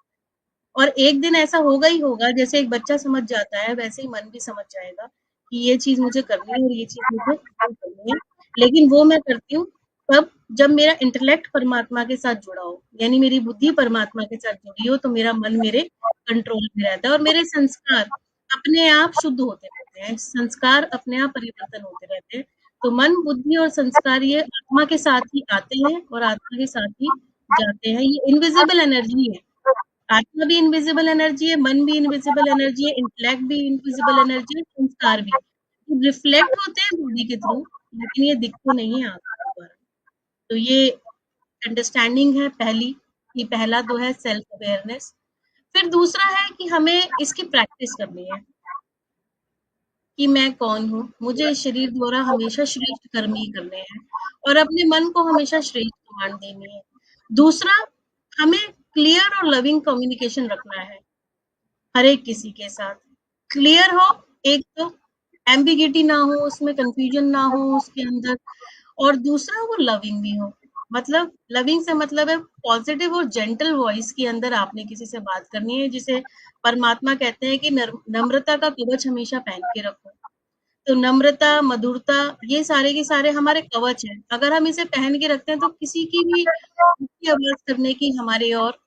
और एक दिन ऐसा होगा ही होगा, जैसे एक बच्चा समझ जाता है, वैसे ही मन भी समझ जाएगा कि ये चीज़ मुझे करनी है और ये चीज़ मुझे नहीं करनी है। लेकिन वो मैं करती हूँ तब जब मेरा इंटेलेक्ट परमात्मा के साथ जुड़ा हो, यानी मेरी बुद्धि परमात्मा के साथ जुड़ी हो, तो मेरा मन मेरे कंट्रोल में रहता है और मेरे संस्कार अपने आप शुद्ध होते रहते हैं, संस्कार अपने आप परिवर्तन होते रहते हैं। तो मन, बुद्धि और संस्कार ये आत्मा के साथ ही आते हैं और आत्मा के साथ ही जाते हैं। ये इनविजिबल एनर्जी है। आत्मा भी इनविजिबल एनर्जी है, मन भी इनविजिबल एनर्जी है, इंटेलेक्ट भी इनविजिबल एनर्जी है, संस्कार भी। रिफ्लेक्ट होते हैं बॉडी के थ्रू, लेकिन ये दिखते नहीं है आँखों के द्वारा। तो ये अंडरस्टैंडिंग है पहली, कि पहला तो है सेल्फ अवेयरनेस। फिर दूसरा है कि हमें इसकी प्रैक्टिस करनी है कि मैं कौन हूँ। मुझे इस शरीर द्वारा हमेशा श्रेष्ठ कर्म ही करने हैं और अपने मन को हमेशा श्रेष्ठ कमांड देनी है। दूसरा, हमें क्लियर और लविंग कम्युनिकेशन रखना है हर एक किसी के साथ। क्लियर हो, एक तो एम्बिग्यूटी ना हो, उसमें कंफ्यूजन ना हो उसके अंदर, और दूसरा वो लविंग भी हो। मतलब लविंग से मतलब है पॉजिटिव और जेंटल वॉइस के अंदर आपने किसी से बात करनी है, जिसे परमात्मा कहते हैं कि नम्रता का कवच हमेशा पहन के रखो। तो नम्रता, मधुरता, ये सारे के सारे हमारे कवच हैं। अगर हम इसे पहन के रखते हैं तो किसी की भी ऊँची आवाज़ करने की हमारी और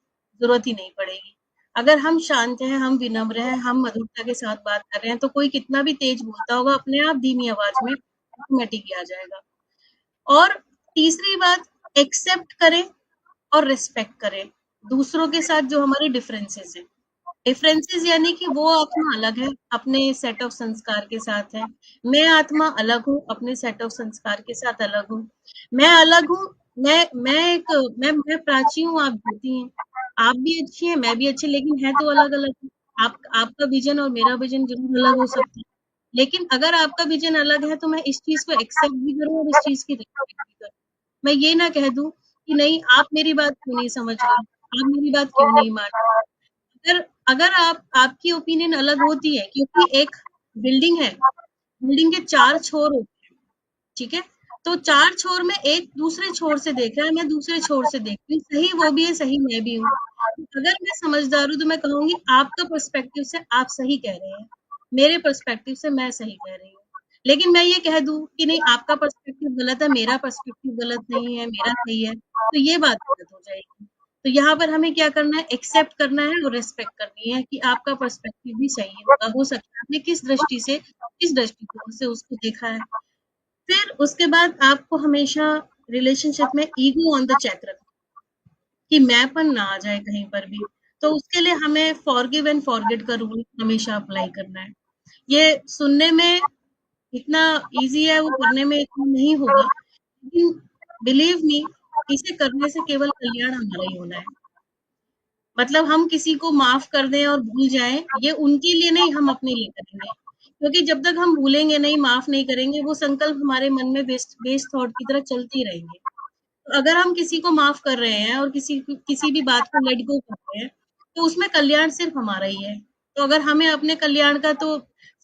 ज़रूरत ही नहीं पड़ेगी। अगर हम शांत हैं, हम विनम्र हैं, हम मधुरता के साथ बात कर रहे हैं, तो कोई कितना भी तेज़ बोलता होगा, अपने आप धीमी आवाज़ में ऑटोमैटिक ही आ जाएगा। और तीसरी बात, एक्सेप्ट करें और रिस्पेक्ट करें, दूसरों के साथ जो हमारे डिफरेंसेस हैं। डिफरेंसेस यानी कि वो आत्मा अलग है, अपने सेट ऑफ संस्कार के साथ है। मैं आत्मा अलग हूँ, अपने सेट ऑफ संस्कार के साथ अलग हूँ। मैं अलग हूँ, मैं प्राची हूँ, आप ज्योति हैं। आप भी अच्छी हैं, मैं भी अच्छी, लेकिन है तो अलग-अलग। आप आपका विज़न और मेरा विज़न ज़रूर अलग हो सकता है। लेकिन अगर आपका विज़न अलग है, तो मैं इस चीज़ को एक्सेप्ट भी करूँ और इस चीज़ की रिस्पेक्ट भी करूँ। मैं ये ना कह दूँ कि नहीं आप मेरी बात क्यों नहीं समझ रहे, आप मेरी बात क्यों नहीं मान रहे। अगर अगर आपकी ओपिनियन अलग होती है, क्योंकि एक बिल्डिंग है, बिल्डिंग के 4 छोर होते हैं, ठीक है? तो 4 छोर में एक दूसरे छोर से देख रहा है, मैं दूसरे छोर से देख रही हूँ, सही वो भी है, सही मैं भी हूँ। अगर मैं समझदार हूँ तो मैं कहूँगी आपका पर्सपेक्टिव से आप सही कह रहे हैं, मेरे पर्सपेक्टिव से मैं सही कह रही हूँ। लेकिन मैं ये कह दूँ कि नहीं आपका पर्सपेक्टिव गलत है, मेरा पर्सपेक्टिव गलत नहीं है, मेरा सही है, तो ये बात गलत हो जाएगी। तो यहाँ पर हमें क्या करना है, एक्सेप्ट करना है और रिस्पेक्ट करनी है कि आपका पर्सपेक्टिव भी सही होगा, हो सकता है आपने किस दृष्टि से, किस दृष्टिकोण से उसको देखा है। फिर उसके बाद आपको हमेशा रिलेशनशिप में ईगो ऑन द चेक रखना कि मैंपन ना आ जाए कहीं पर भी। तो उसके लिए हमें फॉरगिव एंड फॉरगेट का रूल हमेशा अप्लाई करना है। ये सुनने में इतना ईज़ी है, वो करने में इतना नहीं होगा, लेकिन बिलीव मी इसे करने से केवल कल्याण हमारा ही होना है। मतलब हम किसी को माफ़ कर दें और भूल जाएँ, ये उनके लिए नहीं, हम अपने लिए करेंगे। क्योंकि जब तक हम भूलेंगे नहीं, माफ़ नहीं करेंगे, वो संकल्प हमारे मन में वेस्ट थॉट की तरह चलते ही रहेंगे। तो अगर हम किसी को माफ़ कर रहे हैं और किसी भी बात को लेट गो कर रहे हैं, तो उसमें कल्याण सिर्फ़ हमारा ही है। तो अगर हमें अपने कल्याण का तो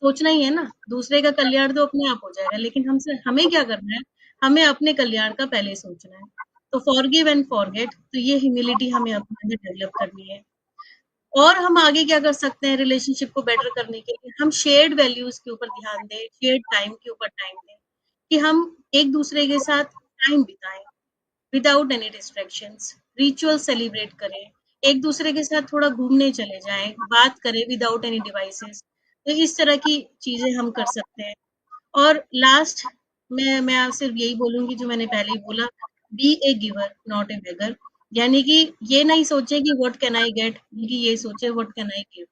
सोचना ही है ना, दूसरे का कल्याण तो अपने आप हो जाएगा, लेकिन हमें क्या करना है, हमें अपने कल्याण का पहले सोचना है। तो फॉरगिव एंड फॉरगेट, तो ये ह्यूमिलिटी हमें अपने अंदर डेवलप करनी है। और हम आगे क्या कर सकते हैं रिलेशनशिप को बेटर करने के लिए, हम शेयर्ड वैल्यूज के ऊपर ध्यान दें, शेयर्ड टाइम के ऊपर टाइम दें, कि हम एक दूसरे के साथ टाइम बिताएं without any distractions, ritual celebrate करें, एक दूसरे के साथ थोड़ा घूमने चले जाएं, बात करें विदाउट एनी डिवाइसेस। तो इस तरह की चीजें हम कर सकते हैं। और लास्ट में मैं आप सिर्फ यही बोलूंगी जो मैंने पहले ही बोला, be a giver not a beggar, यानी कि ये नहीं सोचे कि व्हाट कैन आई गेट, बल्कि ये सोचे व्हाट कैन आई गिव।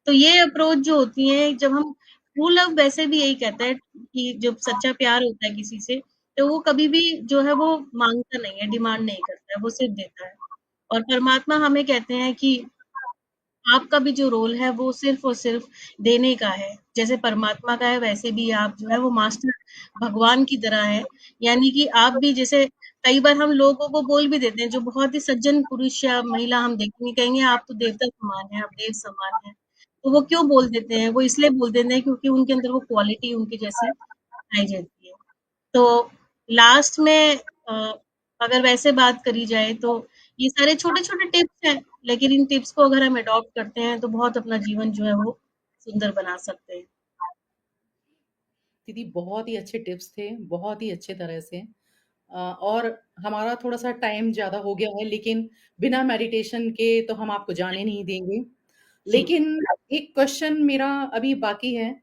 तो ये अप्रोच जो होती है, जब हम ट्रू लव वैसे भी यही कहता है कि जब सच्चा प्यार होता है किसी से, तो वो कभी भी जो है वो मांगता नहीं है, डिमांड नहीं करता है, वो सिर्फ देता है। और परमात्मा हमें कहते हैं कि आपका भी जो रोल है वो सिर्फ और सिर्फ देने का है। जैसे परमात्मा का है वैसे भी आप जो है वो मास्टर भगवान की तरह है। यानी कि आप भी जैसे कई बार हम लोगों को बोल भी देते हैं, जो बहुत ही सज्जन पुरुष या महिला हम देखेंगे, कहेंगे आप तो देवता समान है, आप देव समान है। तो वो क्यों बोल देते हैं? वो इसलिए बोल देते हैं क्योंकि उनके अंदर वो क्वालिटी उनकी जैसी पाई जाती है। तो लास्ट में अगर वैसे बात करी जाए तो ये सारे छोटे-छोटे टिप्स हैं, लेकिन इन टिप्स को अगर हम अडॉप्ट करते हैं तो बहुत अपना जीवन जो है वो सुंदर बना सकते हैं। दीदी बहुत ही अच्छे टिप्स थे, बहुत ही अच्छे तरह से। और हमारा थोड़ा-सा टाइम ज़्यादा हो गया है, लेकिन बिना मेडिटेशन के तो हम आपको जाने नहीं देंगे। जी, लेकिन एक क्वेश्चन मेरा अभी बाकी है,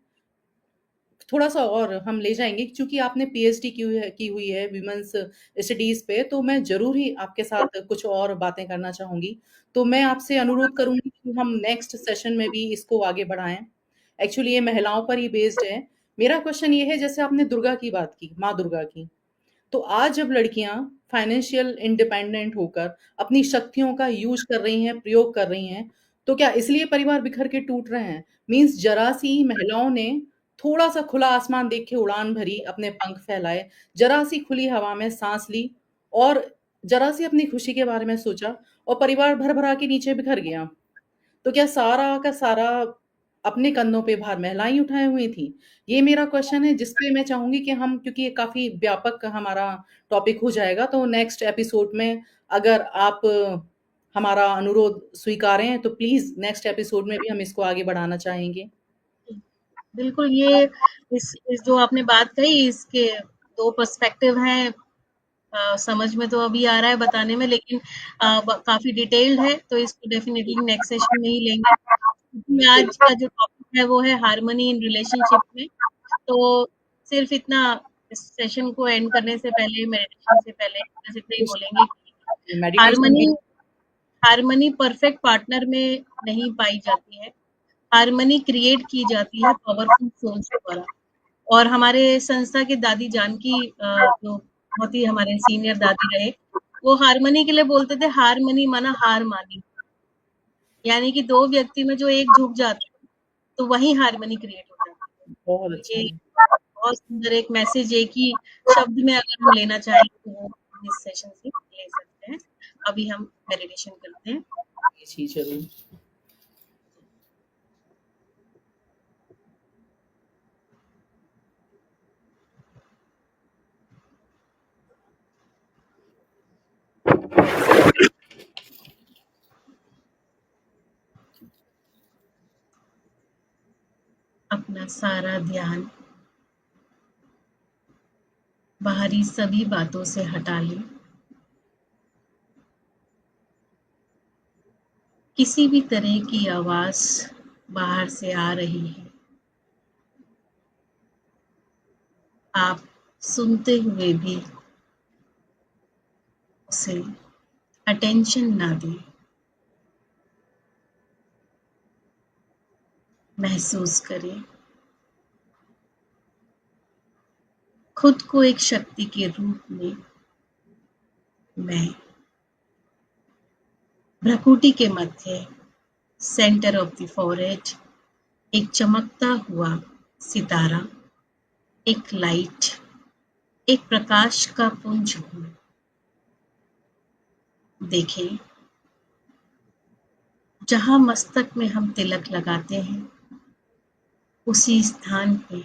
थोड़ा-सा और हम ले जाएँगे, चूँकि आपने पीएचडी की हुई है वुमेन्स स्टडीज़ पे, तो मैं ज़रूर ही आपके साथ कुछ और बातें करना चाहूँगी। तो मैं आपसे अनुरोध करूँगी कि हम नेक्स्ट सेशन में भी इसको आगे बढ़ाएँ। एक्चुअली ये महिलाओं पर ही बेस्ड है। मेरा क्वेश्चन ये है, जैसे आपने दुर्गा की बात की, माँ दुर्गा की। तो आज जब लड़कियां फाइनेंशियल इंडिपेंडेंट होकर अपनी शक्तियों का यूज कर रही हैं, प्रयोग कर रही हैं, तो क्या इसलिए परिवार बिखर के टूट रहे हैं? मीन्स जरा सी महिलाओं ने थोड़ा सा खुला आसमान देख के उड़ान भरी, अपने पंख फैलाए, जरा सी खुली हवा में सांस ली और जरा सी अपनी खुशी के बारे में सोचा और परिवार भर भरा के नीचे बिखर गया। तो क्या सारा का सारा अपने कंधों पे भार महिलाएँ ही उठाए हुई थी? ये मेरा क्वेश्चन है, जिस पे मैं चाहूँगी कि हम, क्योंकि ये काफ़ी व्यापक हमारा टॉपिक हो जाएगा, तो नेक्स्ट एपिसोड में अगर आप हमारा अनुरोध स्वीकारें, तो प्लीज़ नेक्स्ट एपिसोड में भी हम इसको आगे बढ़ाना चाहेंगे। बिल्कुल ये इस जो आपने बात कही इसके 2 पर्सपेक्टिव हैं। समझ में तो अभी आ रहा है बताने में, लेकिन काफ़ी डिटेल्ड है, तो इसको डेफिनिटली नेक्स्ट सेशन में ही लेंगे। क्योंकि बिल्कुल। आज का जो टॉपिक है वो है हार्मनी इन रिलेशनशिप में। तो सिर्फ इतना, इस सेशन को एंड करने से पहले, मेडिटेशन से पहले बस इतना ही कुछ बोलेंगे कि मेडिटेशन हार्मनी भी। हार्मनी परफेक्ट पार्टनर में नहीं पाई जाती है। हार्मनी क्रिएट की जाती है पावरफुल सोल्स द्वारा। और हमारे संस्था के दादी जानकी जो बहुत ही हमारे सीनियर दादी रहे, वो हार्मनी के लिए बोलते थे, हारमनी माना हार मानी। यानी कि 2 व्यक्ति में जो एक झुक जाता है, तो वहीं हार्मनी क्रिएट हो जाती है। बहुत तो अच्छा ये है। बहुत सुंदर एक मैसेज, एक ही शब्द में अगर हम लेना चाहें तो वो हम इस सेशन से ले सकते हैं। अभी हम मेडिटेशन करते हैं। जी, ज़रूर। अपना सारा ध्यान बाहरी सभी बातों से हटा लें। किसी भी तरह की आवाज़ बाहर से आ रही है, आप सुनते हुए भी उसे अटेंशन ना दें। महसूस करें खुद को एक शक्ति के रूप में। मैं भ्रुकुटी के मध्य, सेंटर ऑफ द फॉरहेड, एक चमकता हुआ सितारा, एक लाइट, एक प्रकाश का पुंज हूँ। देखें, जहाँ मस्तक में हम तिलक लगाते हैं, उसी स्थान पे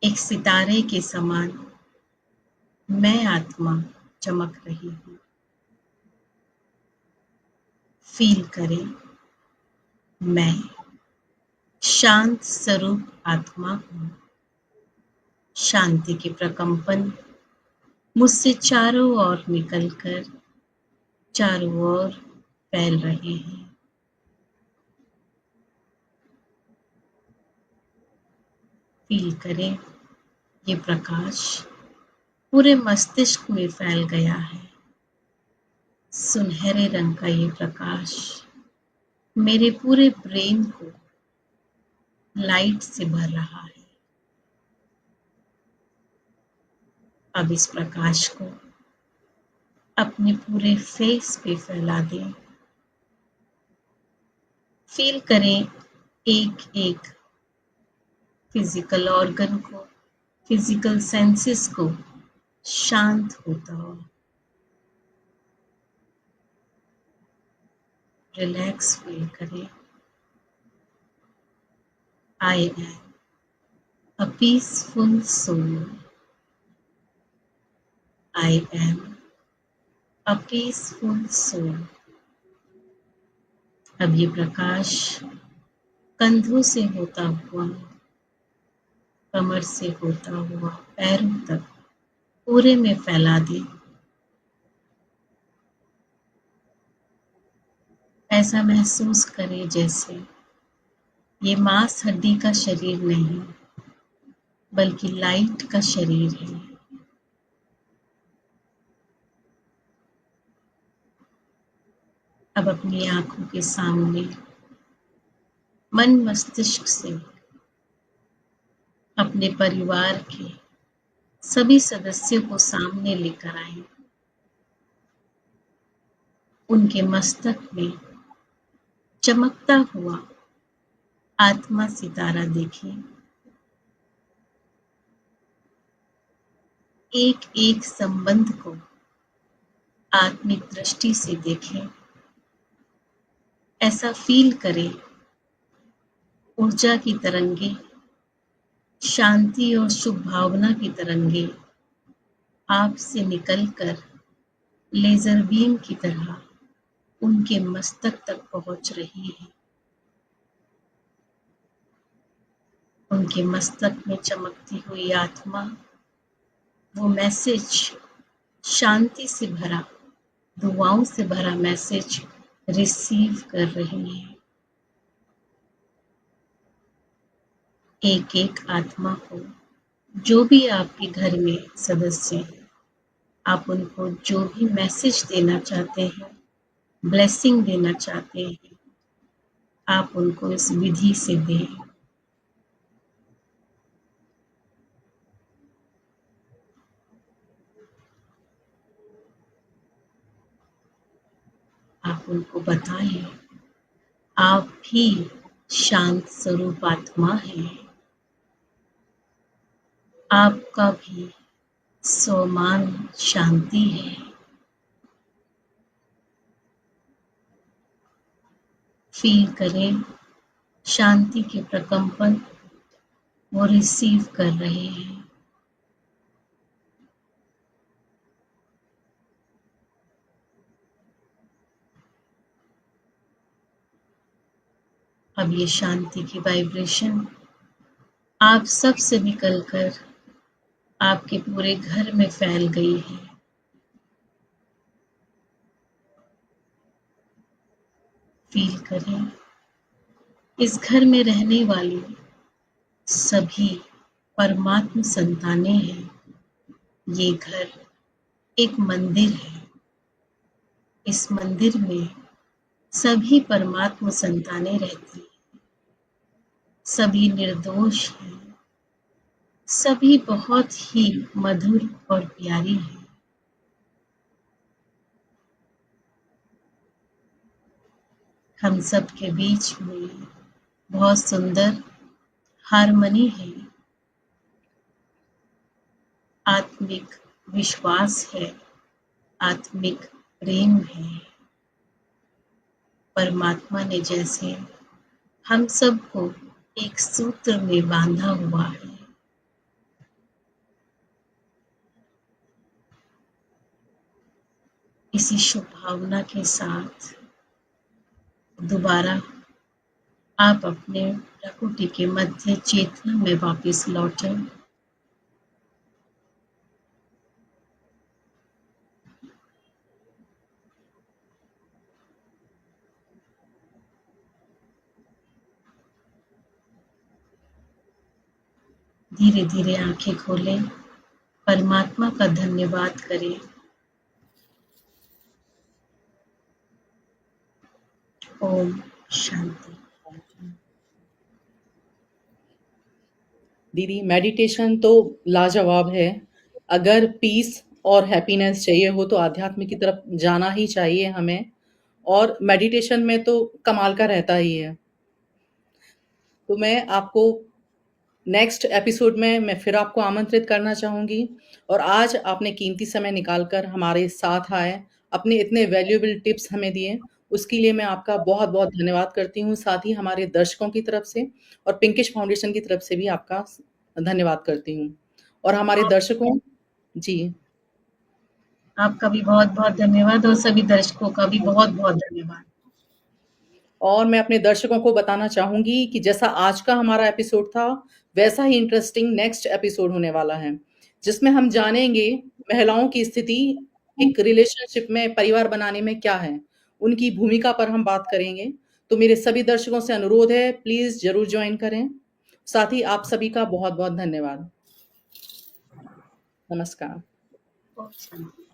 एक सितारे के समान मैं आत्मा चमक रही हूँ। फील करें, मैं शांत स्वरूप आत्मा हूँ। शांति के प्रकंपन मुझसे चारों ओर निकलकर चारों ओर फैल रहे हैं। फील करें, ये प्रकाश पूरे मस्तिष्क में फैल गया है। सुनहरे रंग का ये प्रकाश मेरे पूरे ब्रेन को लाइट से भर रहा है। अब इस प्रकाश को अपने पूरे फेस पे फैला दें। फील करें एक एक फिजिकल ऑर्गन को, फिजिकल सेंसेस को शांत होता हो। रिलैक्स फील करें। I am a peaceful soul. I am a peaceful soul. अब ये प्रकाश कंधों से होता हुआ, कमर से होता हुआ पैरों तक पूरे में फैला दे। ऐसा महसूस करें जैसे ये मांस हड्डी का शरीर नहीं, बल्कि लाइट का शरीर है। अब अपनी आंखों के सामने मन मस्तिष्क से अपने परिवार के सभी सदस्यों को सामने लेकर आए। उनके मस्तक में चमकता हुआ आत्मा सितारा देखें। एक एक संबंध को आत्मिक दृष्टि से देखें। ऐसा फील करें, ऊर्जा की तरंगे, शांति और शुभ भावना की तरंगे आपसे निकलकर लेजर बीम की तरह उनके मस्तक तक पहुंच रही है। उनके मस्तक में चमकती हुई आत्मा वो मैसेज, शांति से भरा, दुआओं से भरा मैसेज रिसीव कर रही है। एक एक आत्मा को, जो भी आपके घर में सदस्य हैं, आप उनको जो भी मैसेज देना चाहते हैं, ब्लेसिंग देना चाहते हैं, आप उनको इस विधि से दें। आप उनको बताएं, आप भी शांत स्वरूप आत्मा हैं। आपका भी स्वमान शांति है। फील करें, शांति के प्रकंपन वो रिसीव कर रहे हैं। अब ये शांति की वाइब्रेशन आप सब से निकलकर आपके पूरे घर में फैल गई है। फील करें, इस घर में रहने वाली सभी परमात्म संतानें हैं। ये घर एक मंदिर है। इस मंदिर में सभी परमात्म संतानें रहती हैं। सभी निर्दोष हैं। सभी बहुत ही मधुर और प्यारी हैं। हम सब के बीच में बहुत सुंदर हार्मनी है। आत्मिक विश्वास है, आत्मिक प्रेम है। परमात्मा ने जैसे हम सबको एक सूत्र में बांधा हुआ है। इसी शुभ भावना के साथ दोबारा आप अपने प्रकृति के मध्य चेतना में वापस लौटें। धीरे धीरे आंखें खोलें, परमात्मा का धन्यवाद करें। ओम शांति। दीदी, मेडिटेशन तो लाजवाब है। अगर पीस और हैप्पीनेस चाहिए हो तो आध्यात्म की तरफ जाना ही चाहिए हमें, और मेडिटेशन में तो कमाल का रहता ही है। तो मैं आपको नेक्स्ट एपिसोड में मैं फिर आपको आमंत्रित करना चाहूँगी, और आज आपने कीमती समय निकाल कर हमारे साथ आए, अपने इतने वैल्यूएबल टिप्स हमें दिए, उसके लिए मैं आपका बहुत-बहुत धन्यवाद करती हूँ। साथ ही हमारे दर्शकों की तरफ से और पिंकिश फाउंडेशन की तरफ से भी आपका धन्यवाद करती हूँ। और हमारे दर्शकों जी, आपका भी बहुत-बहुत धन्यवाद और सभी दर्शकों का भी बहुत-बहुत धन्यवाद। और मैं अपने दर्शकों को बताना चाहूँगी कि जैसा आज का हमारा एपिसोड था, वैसा ही इंटरेस्टिंग नेक्स्ट एपिसोड होने वाला है, जिसमें हम जानेंगे महिलाओं की स्थिति एक रिलेशनशिप में, परिवार बनाने में क्या है, उनकी भूमिका पर हम बात करेंगे। तो मेरे सभी दर्शकों से अनुरोध है, प्लीज़ ज़रूर जॉइन करें। साथ ही आप सभी का बहुत-बहुत धन्यवाद। नमस्कार। ओम शांति।